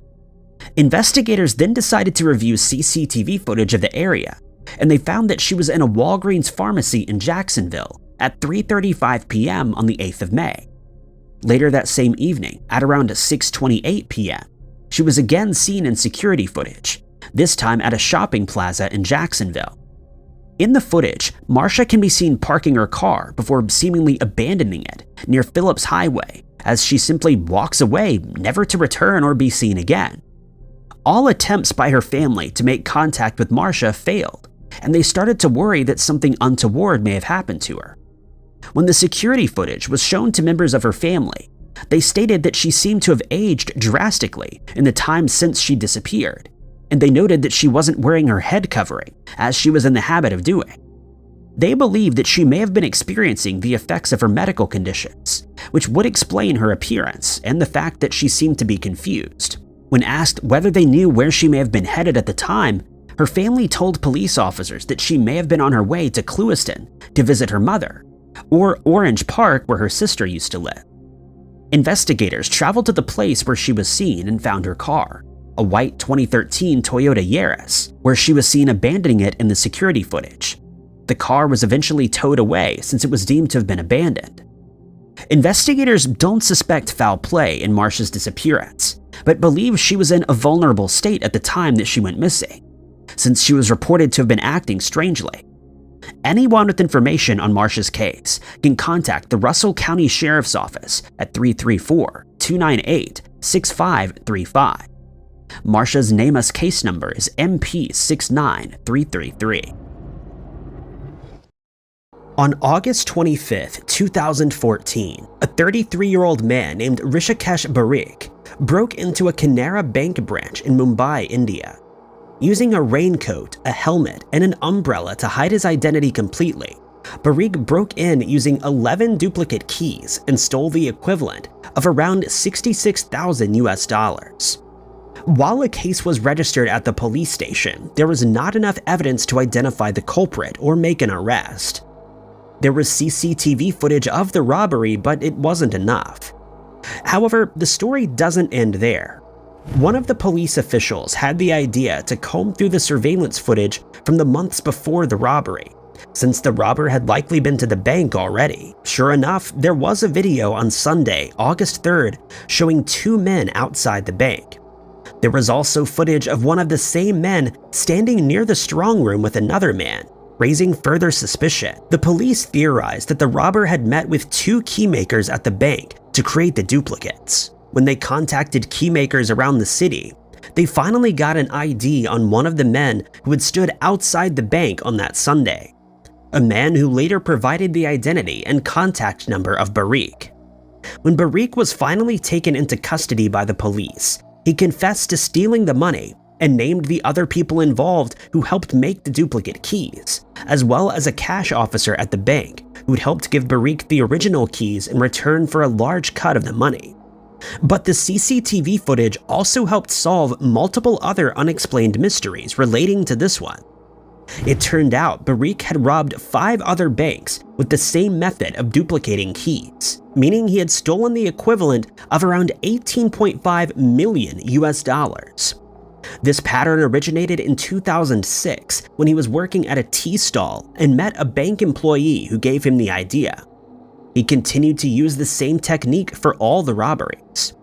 Investigators then decided to review CCTV footage of the area, and they found that she was in a Walgreens pharmacy in Jacksonville at 3:35 p.m. on the 8th of May. Later that same evening, at around 6:28 p.m., she was again seen in security footage, this time at a shopping plaza in Jacksonville. In the footage, Marcia can be seen parking her car before seemingly abandoning it near Phillips Highway as she simply walks away, never to return or be seen again. All attempts by her family to make contact with Marcia failed, and they started to worry that something untoward may have happened to her. When the security footage was shown to members of her family, they stated that she seemed to have aged drastically in the time since she disappeared, and they noted that she wasn't wearing her head covering, as she was in the habit of doing. They believed that she may have been experiencing the effects of her medical conditions, which would explain her appearance and the fact that she seemed to be confused. When asked whether they knew where she may have been headed at the time, her family told police officers that she may have been on her way to Clewiston to visit her mother, or Orange Park where her sister used to live. Investigators traveled to the place where she was seen and found her car, a white 2013 Toyota Yaris, where she was seen abandoning it in the security footage. The car was eventually towed away since it was deemed to have been abandoned. Investigators don't suspect foul play in Marcia's disappearance, but believe she was in a vulnerable state at the time that she went missing, since she was reported to have been acting strangely. Anyone with information on Marcia's case can contact the Russell County Sheriff's Office at 334-298-6535. Marcia's NamUs case number is MP69333. On August 25, 2014, a 33-year-old man named Rishikesh Parikh broke into a Canara Bank branch in Mumbai, India. Using a raincoat, a helmet, and an umbrella to hide his identity completely, Parikh broke in using 11 duplicate keys and stole the equivalent of around $66,000. While a case was registered at the police station, there was not enough evidence to identify the culprit or make an arrest. There was CCTV footage of the robbery, but it wasn't enough. However, the story doesn't end there. One of the police officials had the idea to comb through the surveillance footage from the months before the robbery, since the robber had likely been to the bank already. Sure enough, there was a video on Sunday, August 3rd, showing two men outside the bank. There was also footage of one of the same men standing near the strong room with another man, raising further suspicion. The police theorized that the robber had met with two keymakers at the bank to create the duplicates. When they contacted keymakers around the city, they finally got an ID on one of the men who had stood outside the bank on that Sunday, a man who later provided the identity and contact number of Parikh. When Parikh was finally taken into custody by the police, he confessed to stealing the money and named the other people involved who helped make the duplicate keys, as well as a cash officer at the bank who'd helped give Parikh the original keys in return for a large cut of the money. But the CCTV footage also helped solve multiple other unexplained mysteries relating to this one. It turned out Barik had robbed 5 other banks with the same method of duplicating keys, meaning he had stolen the equivalent of around 18.5 million US dollars. This pattern originated in 2006 when he was working at a tea stall and met a bank employee who gave him the idea. He continued to use the same technique for all the robberies.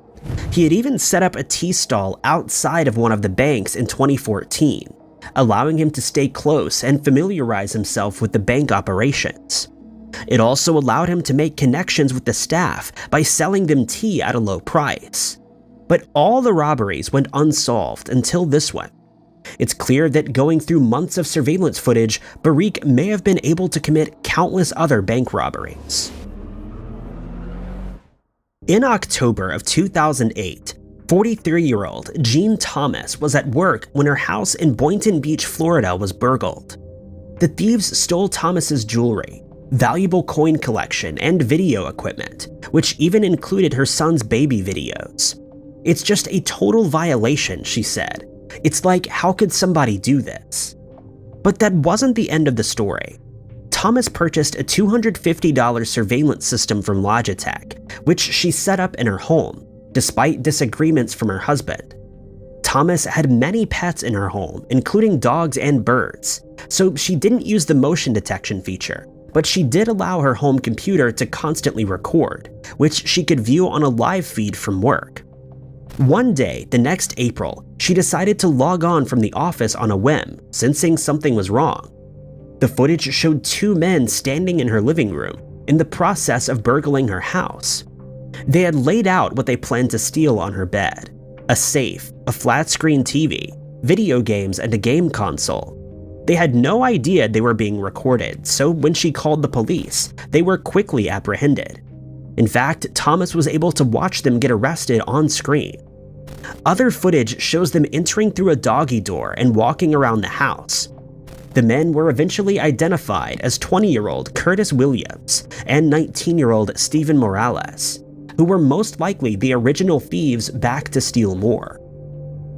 He had even set up a tea stall outside of one of the banks in 2014, allowing him to stay close and familiarize himself with the bank operations. It also allowed him to make connections with the staff by selling them tea at a low price. But all the robberies went unsolved until this one. It's clear that going through months of surveillance footage, Barik may have been able to commit countless other bank robberies. In October of 2008, 43-year-old Jean Thomas was at work when her house in Boynton Beach, Florida was burgled. The thieves stole Thomas's jewelry, valuable coin collection, and video equipment, which even included her son's baby videos. "It's just a total violation," she said. "It's like, how could somebody do this?" But that wasn't the end of the story. Thomas purchased a $250 surveillance system from Logitech, which she set up in her home, despite disagreements from her husband. Thomas had many pets in her home, including dogs and birds, so she didn't use the motion detection feature, but she did allow her home computer to constantly record, which she could view on a live feed from work. One day, the next April, she decided to log on from the office on a whim, sensing something was wrong. The footage showed 2 men standing in her living room, in the process of burgling her house. They had laid out what they planned to steal on her bed: a safe, a flat-screen TV, video games, and a game console. They had no idea they were being recorded, so when she called the police, they were quickly apprehended. In fact, Thomas was able to watch them get arrested on screen. Other footage shows them entering through a doggy door and walking around the house. The men were eventually identified as 20-year-old Curtis Williams and 19-year-old Stephen Morales, who were most likely the original thieves back to steal more.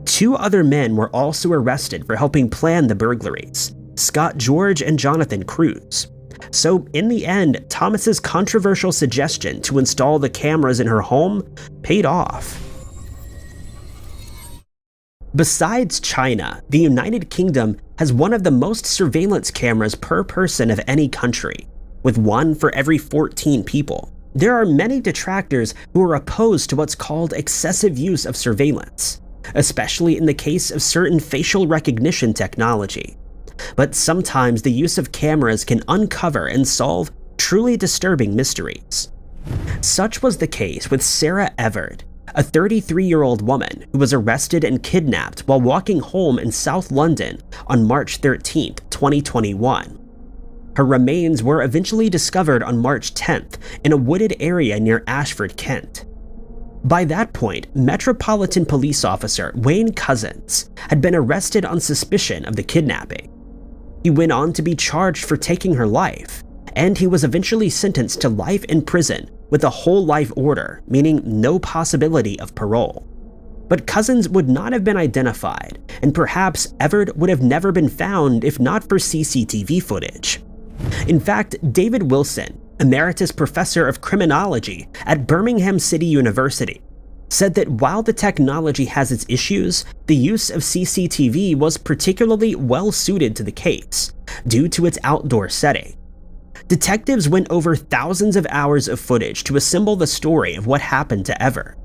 2 other men were also arrested for helping plan the burglaries: Scott George and Jonathan Cruz. So in the end, Thomas's controversial suggestion to install the cameras in her home paid off. Besides China, the United Kingdom has one of the most surveillance cameras per person of any country, with 1 for every 14 people. There are many detractors who are opposed to what's called excessive use of surveillance, especially in the case of certain facial recognition technology. But sometimes the use of cameras can uncover and solve truly disturbing mysteries. Such was the case with Sarah Everett, a 33-year-old woman who was arrested and kidnapped while walking home in South London on March 13, 2021. Her remains were eventually discovered on March 10th in a wooded area near Ashford, Kent. By that point, Metropolitan Police Officer Wayne Couzens had been arrested on suspicion of the kidnapping. He went on to be charged for taking her life, and he was eventually sentenced to life in prison with a whole life order, meaning no possibility of parole. But Couzens would not have been identified, and perhaps Everett would have never been found if not for CCTV footage. In fact, David Wilson, emeritus professor of criminology at Birmingham City University, said that while the technology has its issues, the use of CCTV was particularly well suited to the case, due to its outdoor setting. Detectives went over thousands of hours of footage to assemble the story of what happened to Everett.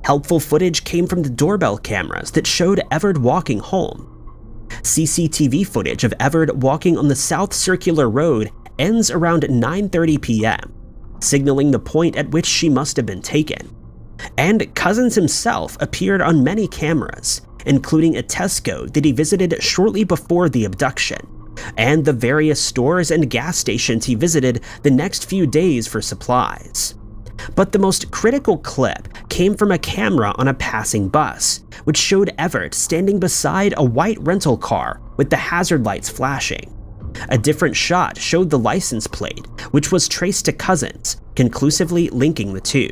Helpful footage came from the doorbell cameras that showed Everett walking home. CCTV footage of Everett walking on the South Circular Road ends around 9:30 p.m., signaling the point at which she must have been taken. And Couzens himself appeared on many cameras, including a Tesco that he visited shortly before the abduction, and the various stores and gas stations he visited the next few days for supplies. But the most critical clip came from a camera on a passing bus, which showed Everett standing beside a white rental car with the hazard lights flashing. A different shot showed the license plate, which was traced to Couzens, conclusively linking the two.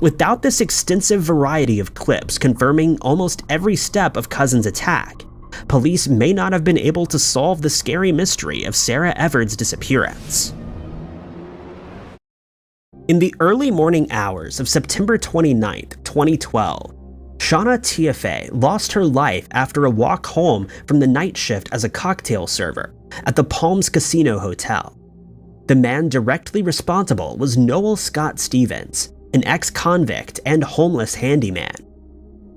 Without this extensive variety of clips confirming almost every step of Couzens' attack, police may not have been able to solve the scary mystery of Sarah Everard's disappearance. In the early morning hours of September 29, 2012, Shauna Tiafe lost her life after a walk home from the night shift as a cocktail server at the Palms Casino Hotel. The man directly responsible was Noel Scott Stevens, an ex-convict and homeless handyman.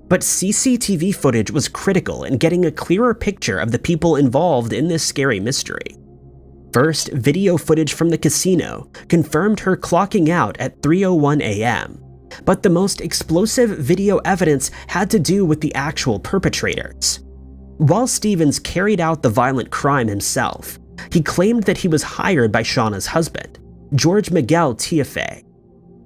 But CCTV footage was critical in getting a clearer picture of the people involved in this scary mystery. First, video footage from the casino confirmed her clocking out at 3:01 a.m., but the most explosive video evidence had to do with the actual perpetrators. While Stevens carried out the violent crime himself, he claimed that he was hired by Shauna's husband, George Miguel Tiafe.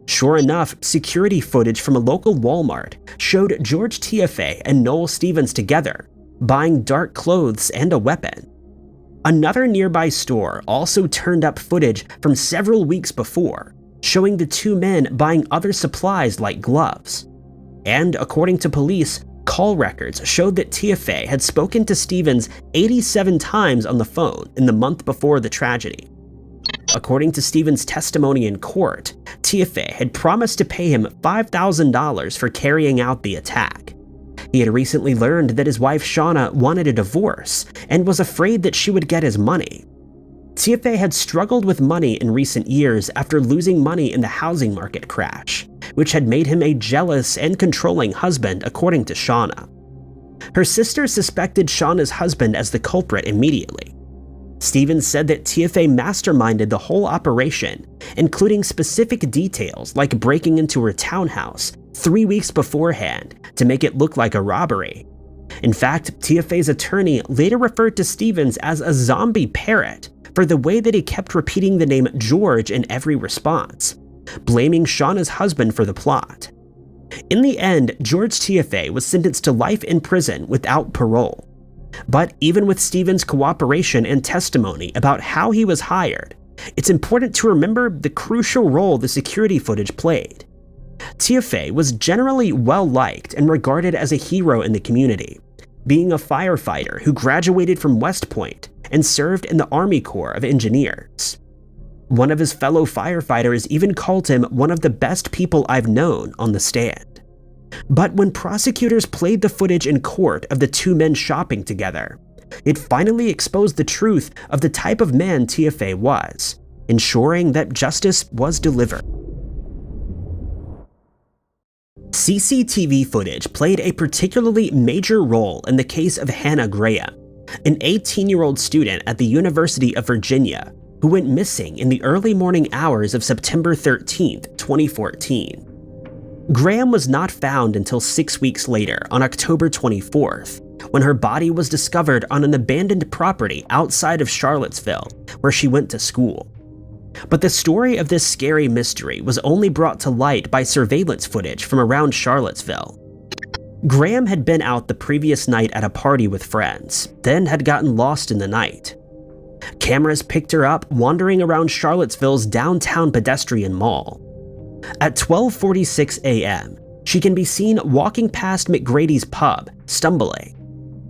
Sure enough, security footage from a local Walmart showed George Tiafe and Noel Stevens together, buying dark clothes and a weapon. Another nearby store also turned up footage from several weeks before, showing the two men buying other supplies like gloves. And according to police, call records showed that Tiafe had spoken to Stevens 87 times on the phone in the month before the tragedy. According to Stevens' testimony in court, Tiafe had promised to pay him $5,000 for carrying out the attack. He had recently learned that his wife Shauna wanted a divorce and was afraid that she would get his money. Tiafe had struggled with money in recent years after losing money in the housing market crash, which had made him a jealous and controlling husband, according to Shauna. Her sister suspected Shauna's husband as the culprit immediately. Stevens said that Tiafe masterminded the whole operation, including specific details like breaking into her townhouse 3 weeks beforehand to make it look like a robbery. In fact, Tiafe's attorney later referred to Stevens as a zombie parrot for the way that he kept repeating the name George in every response, blaming Shauna's husband for the plot. In the end, George Tiafe was sentenced to life in prison without parole. But even with Stevens' cooperation and testimony about how he was hired, it's important to remember the crucial role the security footage played. Tiafe was generally well-liked and regarded as a hero in the community, being a firefighter who graduated from West Point and served in the Army Corps of Engineers. One of his fellow firefighters even called him one of the best people I've known on the stand. But when prosecutors played the footage in court of the two men shopping together, it finally exposed the truth of the type of man Tiafe was, ensuring that justice was delivered. CCTV footage played a particularly major role in the case of Hannah Graham, an 18-year-old student at the University of Virginia who went missing in the early morning hours of September 13, 2014. Graham was not found until 6 weeks later, on October 24th, when her body was discovered on an abandoned property outside of Charlottesville, where she went to school. But the story of this scary mystery was only brought to light by surveillance footage from around Charlottesville. Graham had been out the previous night at a party with friends, then had gotten lost in the night. Cameras picked her up wandering around Charlottesville's downtown pedestrian mall. At 12:46 a.m., she can be seen walking past McGrady's pub, stumbling.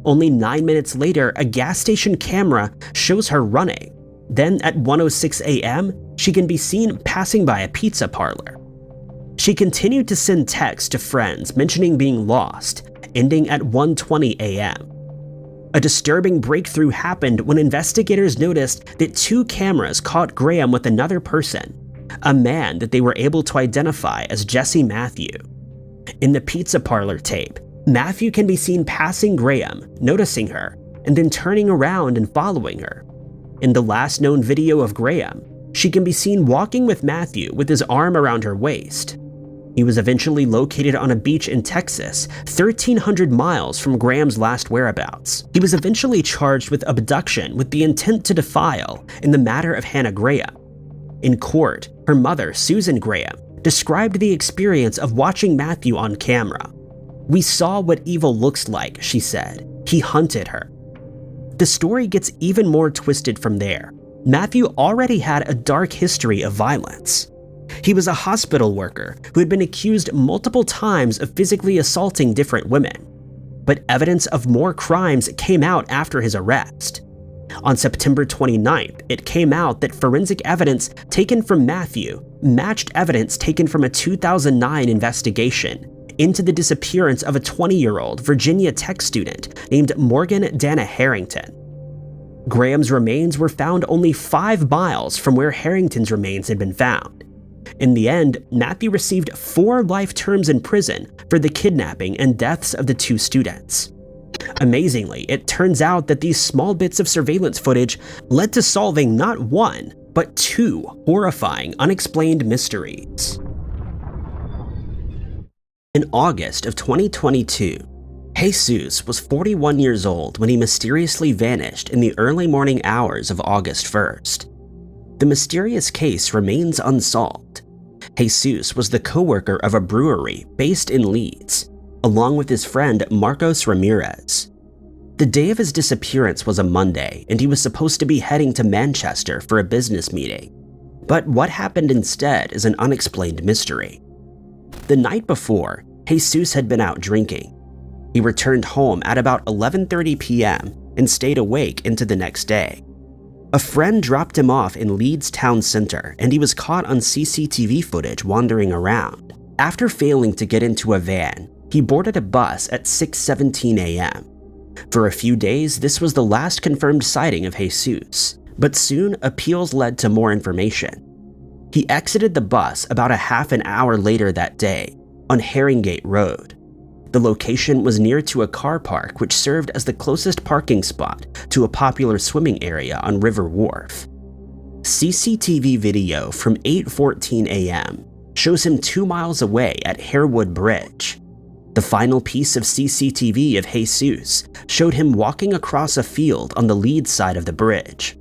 Only 9 minutes later, a gas station camera shows her running. Then at 1:06 a.m., she can be seen passing by a pizza parlor. She continued to send texts to friends mentioning being lost, ending at 1:20 a.m. A disturbing breakthrough happened when investigators noticed that 2 cameras caught Graham with another person, a man that they were able to identify as Jesse Matthew. In the pizza parlor tape, Matthew can be seen passing Graham, noticing her, and then turning around and following her. In the last known video of Graham, she can be seen walking with Matthew with his arm around her waist. He was eventually located on a beach in Texas, 1,300 miles from Graham's last whereabouts. He was eventually charged with abduction with the intent to defile in the matter of Hannah Graham. In court, her mother, Susan Graham, described the experience of watching Matthew on camera. "We saw what evil looks like," she said. "He hunted her." The story gets even more twisted from there. Matthew already had a dark history of violence. He was a hospital worker who had been accused multiple times of physically assaulting different women. but evidence of more crimes came out after his arrest. On September 29th, it came out that forensic evidence taken from Matthew matched evidence taken from a 2009 investigation into the disappearance of a 20-year-old Virginia Tech student named Morgan Dana Harrington. Graham's remains were found only 5 miles from where Harrington's remains had been found. In the end, Matthew received 4 life terms in prison for the kidnapping and deaths of the 2 students. Amazingly, it turns out that these small bits of surveillance footage led to solving not 1, but 2 horrifying unexplained mysteries. In August of 2022, Jesus was 41 years old when he mysteriously vanished in the early morning hours of August 1st. The mysterious case remains unsolved. Jesus was the co-worker of a brewery based in Leeds, along with his friend Marcos Ramirez. The day of his disappearance was a Monday, and he was supposed to be heading to Manchester for a business meeting. But what happened instead is an unexplained mystery. The night before, Jesus had been out drinking. He returned home at about 11:30 p.m. and stayed awake into the next day. A friend dropped him off in Leeds town center, and he was caught on CCTV footage wandering around. After failing to get into a van, he boarded a bus at 6:17 a.m. For a few days, this was the last confirmed sighting of Jesus, but soon appeals led to more information. He exited the bus about a half an hour later that day on Haringey Road. The location was near to a car park which served as the closest parking spot to a popular swimming area on River Wharf. CCTV video from 8:14 a.m. shows him 2 miles away at Harewood Bridge. The final piece of CCTV of Jesus showed him walking across a field on the lead side of the bridge.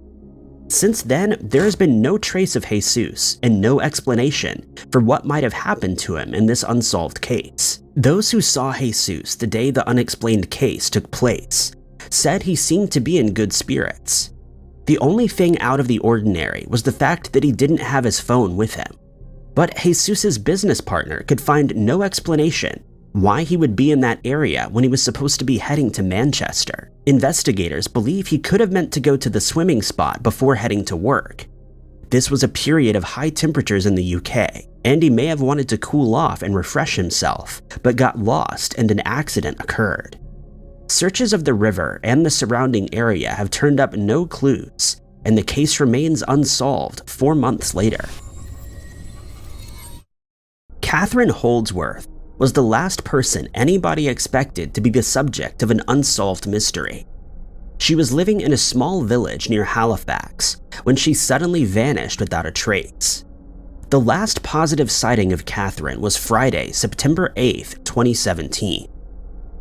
Since then, there has been no trace of Jesus and no explanation for what might have happened to him in this unsolved case. Those who saw Jesus the day the unexplained case took place said he seemed to be in good spirits. The only thing out of the ordinary was the fact that he didn't have his phone with him. But Jesus's business partner could find no explanation why he would be in that area when he was supposed to be heading to Manchester. Investigators believe he could have meant to go to the swimming spot before heading to work. This was a period of high temperatures in the UK, and he may have wanted to cool off and refresh himself, but got lost and an accident occurred. Searches of the river and the surrounding area have turned up no clues, and the case remains unsolved 4 months later. Catherine Holdsworth was the last person anybody expected to be the subject of an unsolved mystery. She was living in a small village near Halifax when she suddenly vanished without a trace. The last positive sighting of Catherine was Friday, September 8, 2017.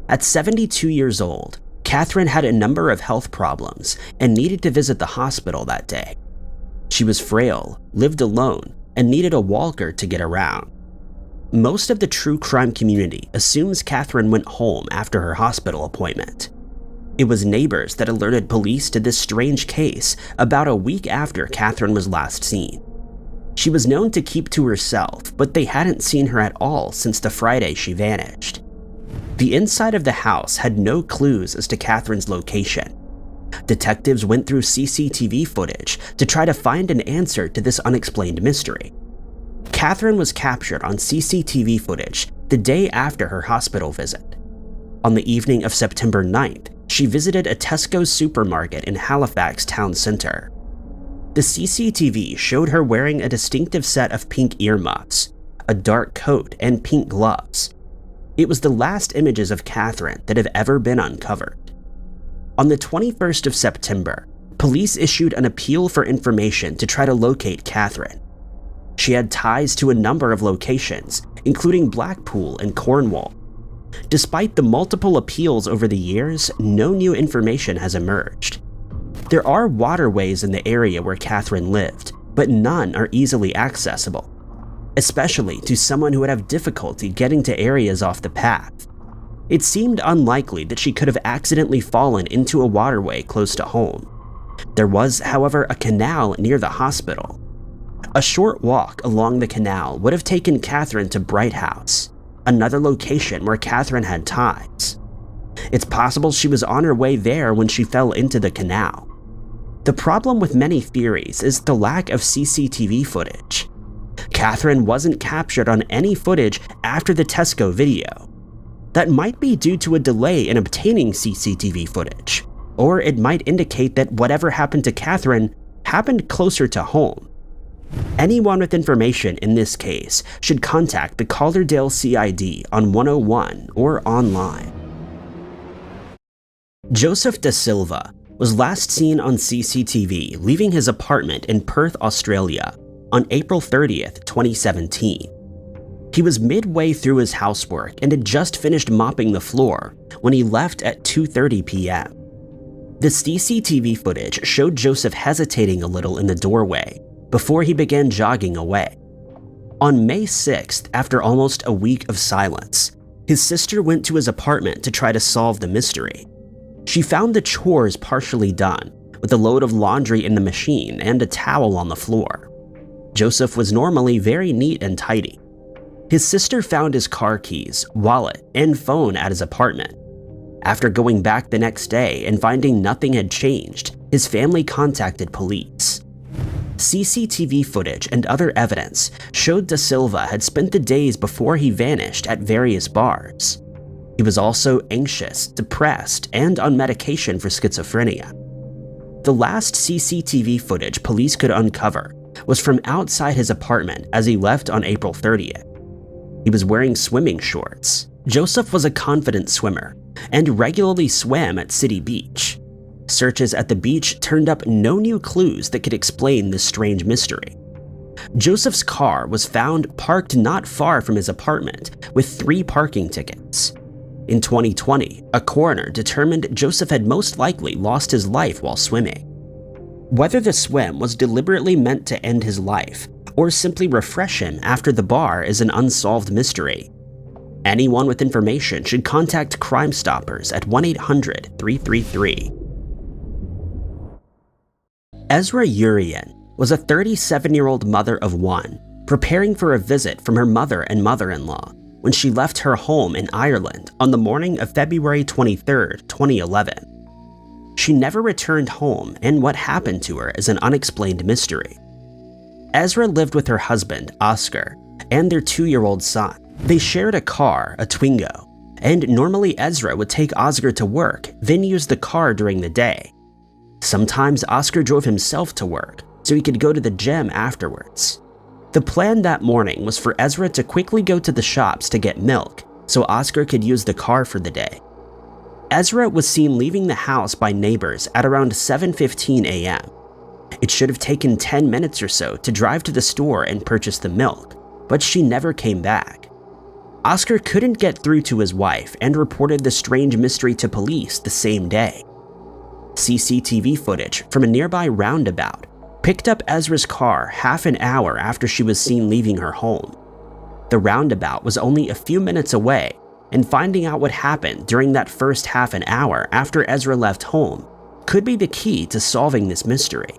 At 72 years old, Catherine had a number of health problems and needed to visit the hospital that day. She was frail, lived alone, and needed a walker to get around. Most of the true crime community assumes Catherine went home after her hospital appointment. It was neighbors that alerted police to this strange case about a week after Catherine was last seen. She was known to keep to herself, but they hadn't seen her at all since the Friday she vanished. The inside of the house had no clues as to Catherine's location. Detectives went through CCTV footage to try to find an answer to this unexplained mystery. Catherine was captured on CCTV footage the day after her hospital visit. On the evening of September 9th, she visited a Tesco supermarket in Halifax town center. The CCTV showed her wearing a distinctive set of pink earmuffs, a dark coat, and pink gloves. It was the last images of Catherine that have ever been uncovered. On the 21st of September, police issued an appeal for information to try to locate Catherine. She had ties to a number of locations, including Blackpool and Cornwall. Despite the multiple appeals over the years, no new information has emerged. There are waterways in the area where Catherine lived, but none are easily accessible, especially to someone who would have difficulty getting to areas off the path. It seemed unlikely that she could have accidentally fallen into a waterway close to home. There was, however, a canal near the hospital. A short walk along the canal would have taken Catherine to Bright House, another location where Catherine had ties. It's possible she was on her way there when she fell into the canal. The problem with many theories is the lack of CCTV footage. Catherine wasn't captured on any footage after the Tesco video. That might be due to a delay in obtaining CCTV footage, or it might indicate that whatever happened to Catherine happened closer to home. Anyone with information in this case should contact the Lauderdale CID on 101 or online. Joseph Da Silva was last seen on CCTV leaving his apartment in Perth, Australia on April 30th, 2017. He was midway through his housework and had just finished mopping the floor when he left at 2:30 p.m. The CCTV footage showed Joseph hesitating a little in the doorway before he began jogging away. On May 6th, after almost a week of silence, his sister went to his apartment to try to solve the mystery. She found the chores partially done, with a load of laundry in the machine and a towel on the floor. Joseph was normally very neat and tidy. His sister found his car keys, wallet, and phone at his apartment. After going back the next day and finding nothing had changed, his family contacted police. CCTV footage and other evidence showed Da Silva had spent the days before he vanished at various bars. He was also anxious, depressed, and on medication for schizophrenia. The last CCTV footage police could uncover was from outside his apartment as he left on April 30th. He was wearing swimming shorts. Joseph was a confident swimmer and regularly swam at City Beach. Searches at the beach turned up no new clues that could explain this strange mystery. Joseph's car was found parked not far from his apartment with 3 parking tickets. In 2020, a coroner determined Joseph had most likely lost his life while swimming. Whether the swim was deliberately meant to end his life or simply refresh him after the bar is an unsolved mystery. Anyone with information should contact Crime Stoppers at 1-800-333. Ezra Urian was a 37-year-old mother of 1, preparing for a visit from her mother and mother-in-law when she left her home in Ireland on the morning of February 23, 2011. She never returned home, and what happened to her is an unexplained mystery. Ezra lived with her husband, Oscar, and their 2-year-old son. They shared a car, a Twingo, and normally Ezra would take Oscar to work, then use the car during the day. Sometimes Oscar drove himself to work, so he could go to the gym afterwards. The plan that morning was for Ezra to quickly go to the shops to get milk, so Oscar could use the car for the day. Ezra was seen leaving the house by neighbors at around 7:15 a.m. It should have taken 10 minutes or so to drive to the store and purchase the milk, but she never came back. Oscar couldn't get through to his wife and reported the strange mystery to police the same day. CCTV footage from a nearby roundabout picked up Ezra's car half an hour after she was seen leaving her home. The roundabout was only a few minutes away, and finding out what happened during that first half an hour after Ezra left home could be the key to solving this mystery.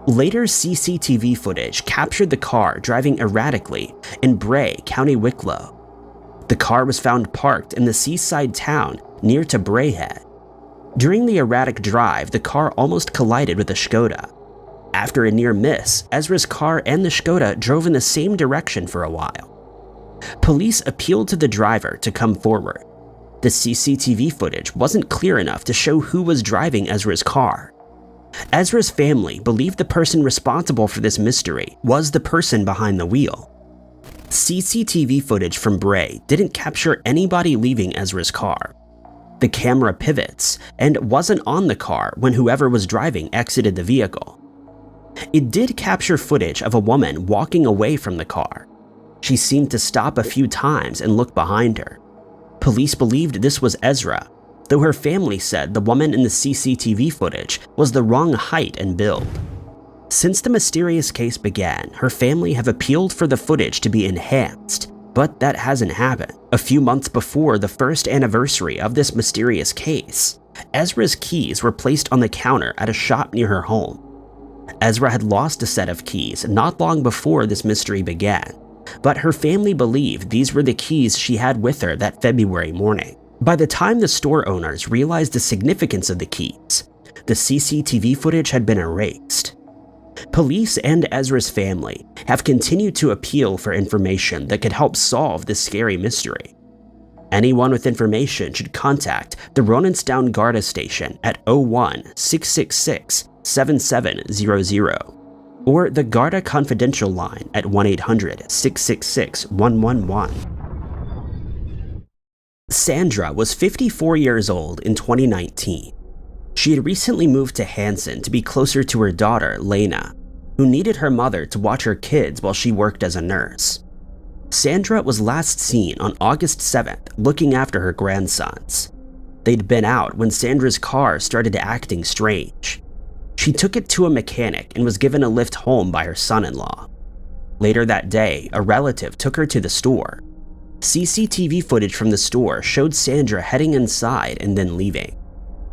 Later CCTV footage captured the car driving erratically in Bray, County Wicklow. The car was found parked in the seaside town near to Brayhead. During the erratic drive, the car almost collided with a Skoda. After a near miss, Ezra's car and the Skoda drove in the same direction for a while. Police appealed to the driver to come forward. The CCTV footage wasn't clear enough to show who was driving Ezra's car. Ezra's family believed the person responsible for this mystery was the person behind the wheel. CCTV footage from Bray didn't capture anybody leaving Ezra's car. The camera pivots and wasn't on the car when whoever was driving exited the vehicle. It did capture footage of a woman walking away from the car. She seemed to stop a few times and look behind her. Police believed this was Ezra, though her family said the woman in the CCTV footage was the wrong height and build. Since the mysterious case began, her family have appealed for the footage to be enhanced, but that hasn't happened. A few months before the first anniversary of this mysterious case, Ezra's keys were placed on the counter at a shop near her home. Ezra had lost a set of keys not long before this mystery began, but her family believed these were the keys she had with her that February morning. By the time the store owners realized the significance of the keys, the CCTV footage had been erased. Police and Ezra's family have continued to appeal for information that could help solve this scary mystery. Anyone with information should contact the Ronensdown Garda station at 01-666-7700 or the Garda Confidential line at 1-800-666-111. Sandra was 54 years old in 2019. She had recently moved to Hansen to be closer to her daughter, Lena, who needed her mother to watch her kids while she worked as a nurse. Sandra was last seen on August 7th looking after her grandsons. They'd been out when Sandra's car started acting strange. She took it to a mechanic and was given a lift home by her son-in-law. Later that day, a relative took her to the store. CCTV footage from the store showed Sandra heading inside and then leaving.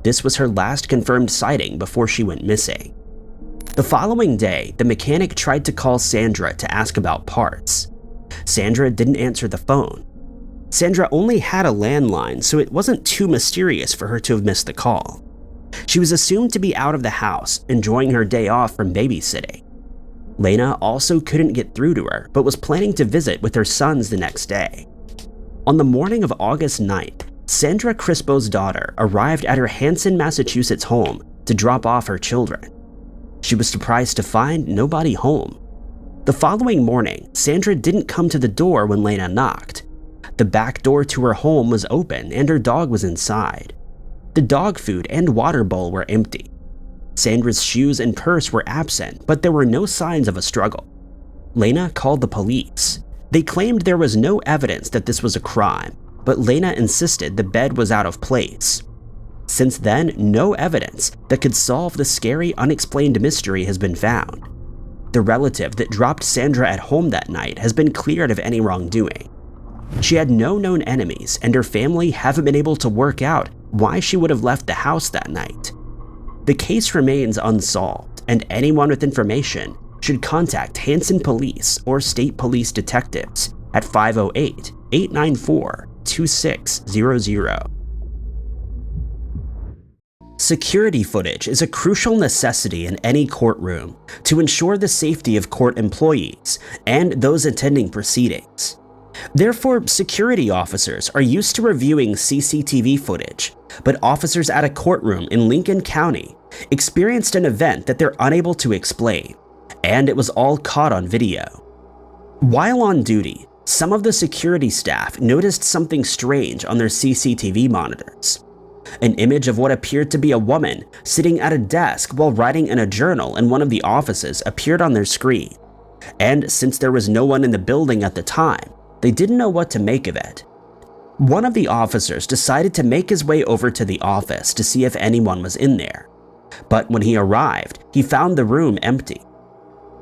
This was her last confirmed sighting before she went missing. The following day, the mechanic tried to call Sandra to ask about parts. Sandra didn't answer the phone. Sandra only had a landline, so it wasn't too mysterious for her to have missed the call. She was assumed to be out of the house, enjoying her day off from babysitting. Lena also couldn't get through to her, but was planning to visit with her sons the next day. On the morning of August 9th, Sandra Crispo's daughter arrived at her Hansen, Massachusetts home to drop off her children. She was surprised to find nobody home. The following morning, Sandra didn't come to the door when Lena knocked. The back door to her home was open and her dog was inside. The dog food and water bowl were empty. Sandra's shoes and purse were absent, but there were no signs of a struggle. Lena called the police. They claimed there was no evidence that this was a crime, but Lena insisted the bed was out of place. Since then, no evidence that could solve the scary, unexplained mystery has been found. The relative that dropped Sandra at home that night has been cleared of any wrongdoing. She had no known enemies, and her family haven't been able to work out why she would have left the house that night. The case remains unsolved, and anyone with information should contact Hansen Police or State Police Detectives at 508-894-2600. Security footage is a crucial necessity in any courtroom to ensure the safety of court employees and those attending proceedings. Therefore, security officers are used to reviewing CCTV footage, but officers at a courtroom in Lincoln County experienced an event that they're unable to explain, and it was all caught on video. While on duty, some of the security staff noticed something strange on their CCTV monitors. An image of what appeared to be a woman sitting at a desk while writing in a journal in one of the offices appeared on their screen, and since there was no one in the building at the time, they didn't know what to make of it. One of the officers decided to make his way over to the office to see if anyone was in there, but when he arrived, he found the room empty.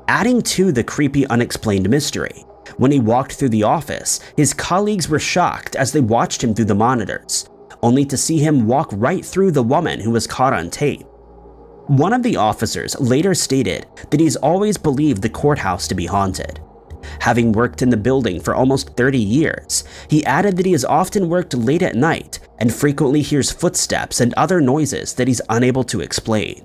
Adding to the creepy, unexplained mystery, when he walked through the office, his colleagues were shocked as they watched him through the monitors, only to see him walk right through the woman who was caught on tape. One of the officers later stated that he's always believed the courthouse to be haunted. Having worked in the building for almost 30 years, he added that he has often worked late at night and frequently hears footsteps and other noises that he's unable to explain.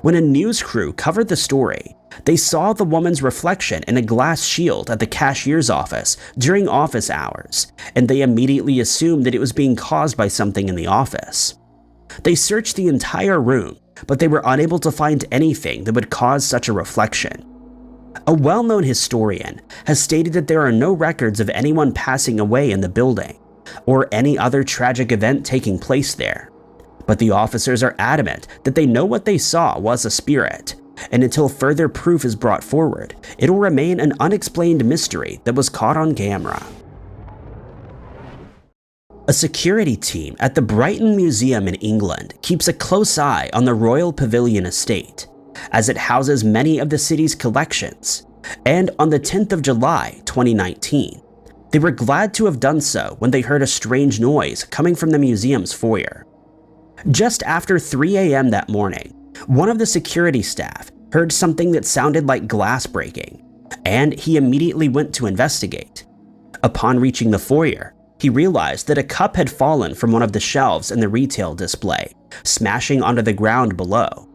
When a news crew covered the story, they saw the woman's reflection in a glass shield at the cashier's office during office hours, and they immediately assumed that it was being caused by something in the office. They searched the entire room, but they were unable to find anything that would cause such a reflection. A well-known historian has stated that there are no records of anyone passing away in the building, or any other tragic event taking place there. But the officers are adamant that they know what they saw was a spirit, and until further proof is brought forward, it will remain an unexplained mystery that was caught on camera. A security team at the Brighton Museum in England keeps a close eye on the Royal Pavilion estate, as it houses many of the city's collections, and on the 10th of July, 2019, they were glad to have done so when they heard a strange noise coming from the museum's foyer. Just after 3 a.m. that morning, one of the security staff heard something that sounded like glass breaking, and he immediately went to investigate. Upon reaching the foyer, he realized that a cup had fallen from one of the shelves in the retail display, smashing onto the ground below.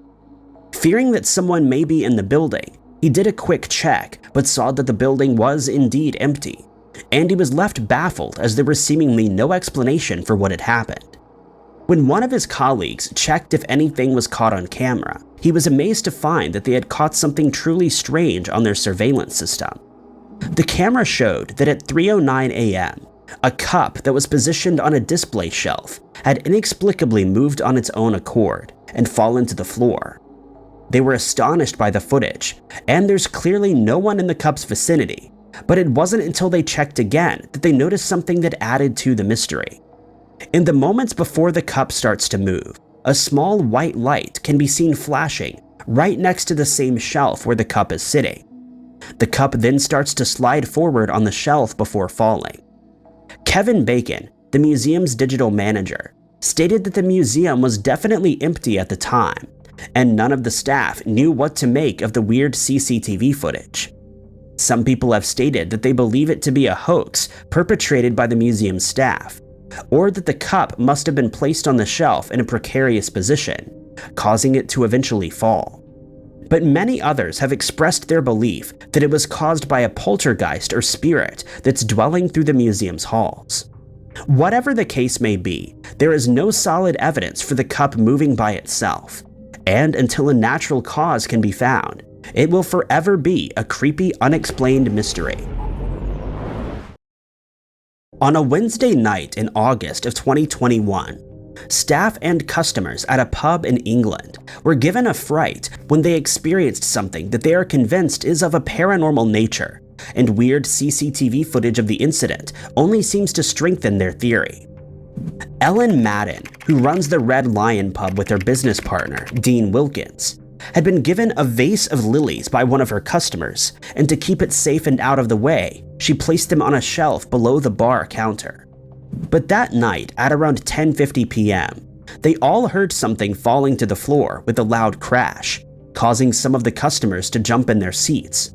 Fearing that someone may be in the building, he did a quick check but saw that the building was indeed empty, and he was left baffled as there was seemingly no explanation for what had happened. When one of his colleagues checked if anything was caught on camera, he was amazed to find that they had caught something truly strange on their surveillance system. The camera showed that at 3:09 a.m., a cup that was positioned on a display shelf had inexplicably moved on its own accord and fallen to the floor. They were astonished by the footage, and there's clearly no one in the cup's vicinity, but it wasn't until they checked again that they noticed something that added to the mystery. In the moments before the cup starts to move, a small white light can be seen flashing right next to the same shelf where the cup is sitting. The cup then starts to slide forward on the shelf before falling. Kevin Bacon, the museum's digital manager, stated that the museum was definitely empty at the time, and none of the staff knew what to make of the weird CCTV footage. Some people have stated that they believe it to be a hoax perpetrated by the museum staff, or that the cup must have been placed on the shelf in a precarious position, causing it to eventually fall. But many others have expressed their belief that it was caused by a poltergeist or spirit that's dwelling through the museum's halls. Whatever the case may be, there is no solid evidence for the cup moving by itself, and until a natural cause can be found, it will forever be a creepy, unexplained mystery. On a Wednesday night in August of 2021, staff and customers at a pub in England were given a fright when they experienced something that they are convinced is of a paranormal nature, and weird CCTV footage of the incident only seems to strengthen their theory. Ellen Madden, who runs the Red Lion pub with her business partner, Dean Wilkins, had been given a vase of lilies by one of her customers, and to keep it safe and out of the way, she placed them on a shelf below the bar counter. But that night, at around 10:50 p.m., they all heard something falling to the floor with a loud crash, causing some of the customers to jump in their seats.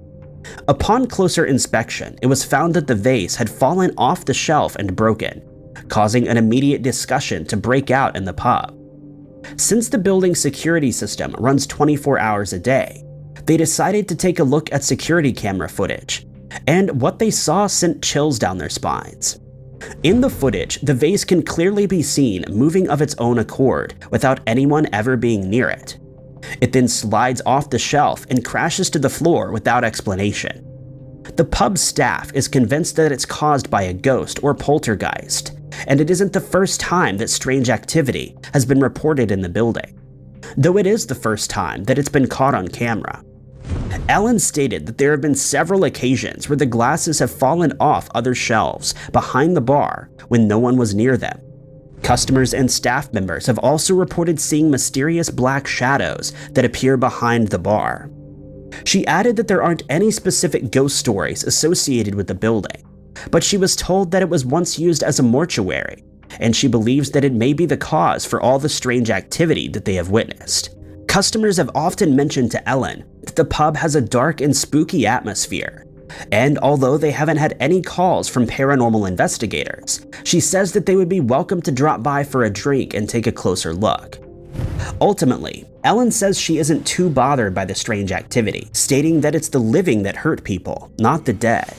Upon closer inspection, it was found that the vase had fallen off the shelf and broken, causing an immediate discussion to break out in the pub. Since the building's security system runs 24 hours a day, they decided to take a look at security camera footage, and what they saw sent chills down their spines. In the footage, the vase can clearly be seen moving of its own accord without anyone ever being near it. It then slides off the shelf and crashes to the floor without explanation. The pub staff is convinced that it's caused by a ghost or poltergeist, and it isn't the first time that strange activity has been reported in the building, though it is the first time that it's been caught on camera. Ellen stated that there have been several occasions where the glasses have fallen off other shelves behind the bar when no one was near them. Customers and staff members have also reported seeing mysterious black shadows that appear behind the bar. She added that there aren't any specific ghost stories associated with the building, but she was told that it was once used as a mortuary, and she believes that it may be the cause for all the strange activity that they have witnessed. Customers have often mentioned to Ellen that the pub has a dark and spooky atmosphere, and although they haven't had any calls from paranormal investigators, she says that they would be welcome to drop by for a drink and take a closer look. Ultimately, Ellen says she isn't too bothered by the strange activity, stating that it's the living that hurt people, not the dead.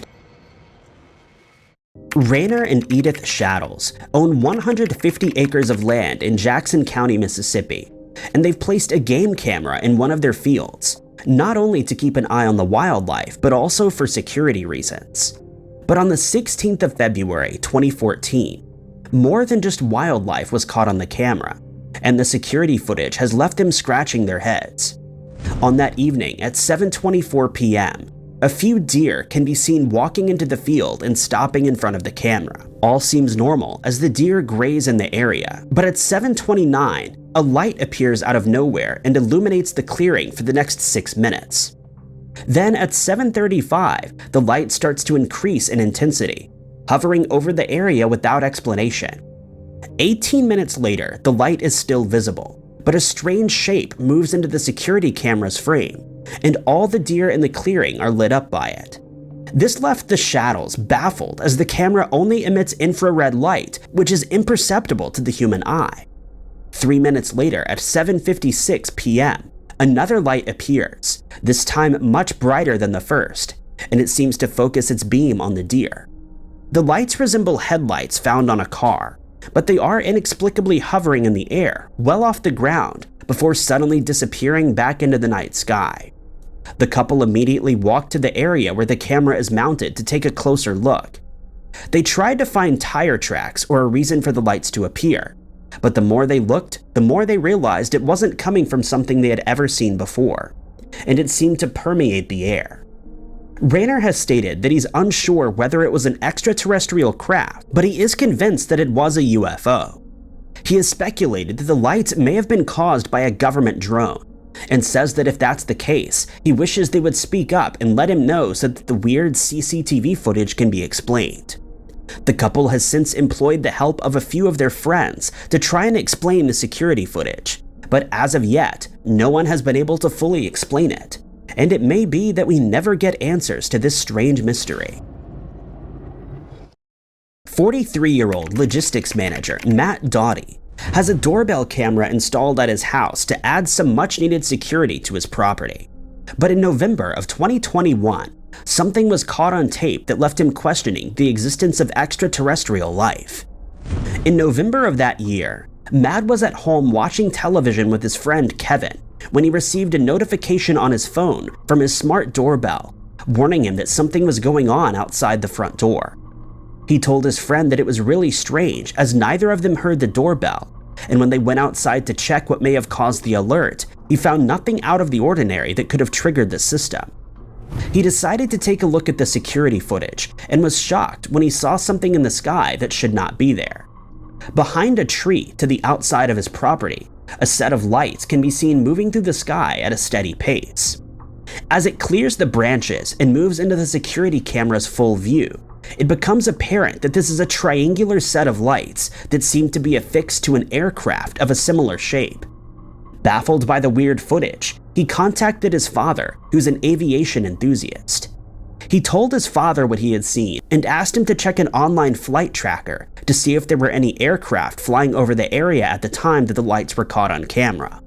Rainer and Edith Shaddles own 150 acres of land in Jackson County, Mississippi, and they've placed a game camera in one of their fields, not only to keep an eye on the wildlife, but also for security reasons. But on the 16th of February, 2014, more than just wildlife was caught on the camera, and the security footage has left them scratching their heads. On that evening at 7:24 p.m., a few deer can be seen walking into the field and stopping in front of the camera. All seems normal as the deer graze in the area, but at 7:29, a light appears out of nowhere and illuminates the clearing for the next 6 minutes. Then at 7:35, the light starts to increase in intensity, hovering over the area without explanation. 18 minutes later, the light is still visible, but a strange shape moves into the security camera's frame, and all the deer in the clearing are lit up by it. This left the Shadows baffled, as the camera only emits infrared light, which is imperceptible to the human eye. 3 minutes later, at 7:56 p.m., another light appears, this time much brighter than the first, and it seems to focus its beam on the deer. The lights resemble headlights found on a car, but they are inexplicably hovering in the air, well off the ground, before suddenly disappearing back into the night sky. The couple immediately walk to the area where the camera is mounted to take a closer look. They tried to find tire tracks or a reason for the lights to appear, but the more they looked, the more they realized it wasn't coming from something they had ever seen before, and it seemed to permeate the air. Rayner has stated that he's unsure whether it was an extraterrestrial craft, but he is convinced that it was a UFO. He has speculated that the lights may have been caused by a government drone, and says that if that's the case, he wishes they would speak up and let him know so that the weird CCTV footage can be explained. The couple has since employed the help of a few of their friends to try and explain the security footage, but as of yet, no one has been able to fully explain it, and it may be that we never get answers to this strange mystery. 43-year-old logistics manager Matt Doughty has a doorbell camera installed at his house to add some much-needed security to his property. But in November of 2021, something was caught on tape that left him questioning the existence of extraterrestrial life. In November of that year, Matt was at home watching television with his friend Kevin when he received a notification on his phone from his smart doorbell, warning him that something was going on outside the front door. He told his friend that it was really strange, as neither of them heard the doorbell, and when they went outside to check what may have caused the alert, he found nothing out of the ordinary that could have triggered the system. He decided to take a look at the security footage and was shocked when he saw something in the sky that should not be there. Behind a tree to the outside of his property, a set of lights can be seen moving through the sky at a steady pace. As it clears the branches and moves into the security camera's full view, it becomes apparent that this is a triangular set of lights that seem to be affixed to an aircraft of a similar shape. Baffled by the weird footage, he contacted his father, who's an aviation enthusiast. He told his father what he had seen and asked him to check an online flight tracker to see if there were any aircraft flying over the area at the time that the lights were caught on camera.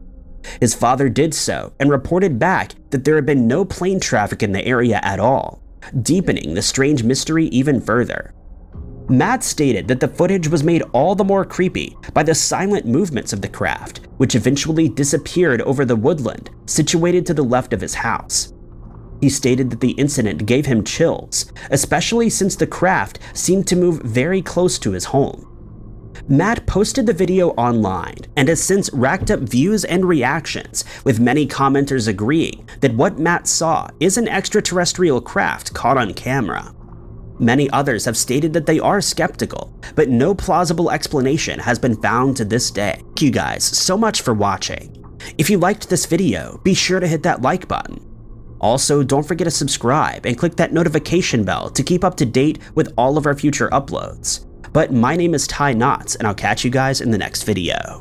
His father did so and reported back that there had been no plane traffic in the area at all, deepening the strange mystery even further. Matt stated that the footage was made all the more creepy by the silent movements of the craft, which eventually disappeared over the woodland situated to the left of his house. He stated that the incident gave him chills, especially since the craft seemed to move very close to his home. Matt posted the video online and has since racked up views and reactions, with many commenters agreeing that what Matt saw is an extraterrestrial craft caught on camera. Many others have stated that they are skeptical, but no plausible explanation has been found to this day. Thank you guys so much for watching. If you liked this video, be sure to hit that like button. Also, don't forget to subscribe and click that notification bell to keep up to date with all of our future uploads. But my name is Ty Knotts, and I'll catch you guys in the next video.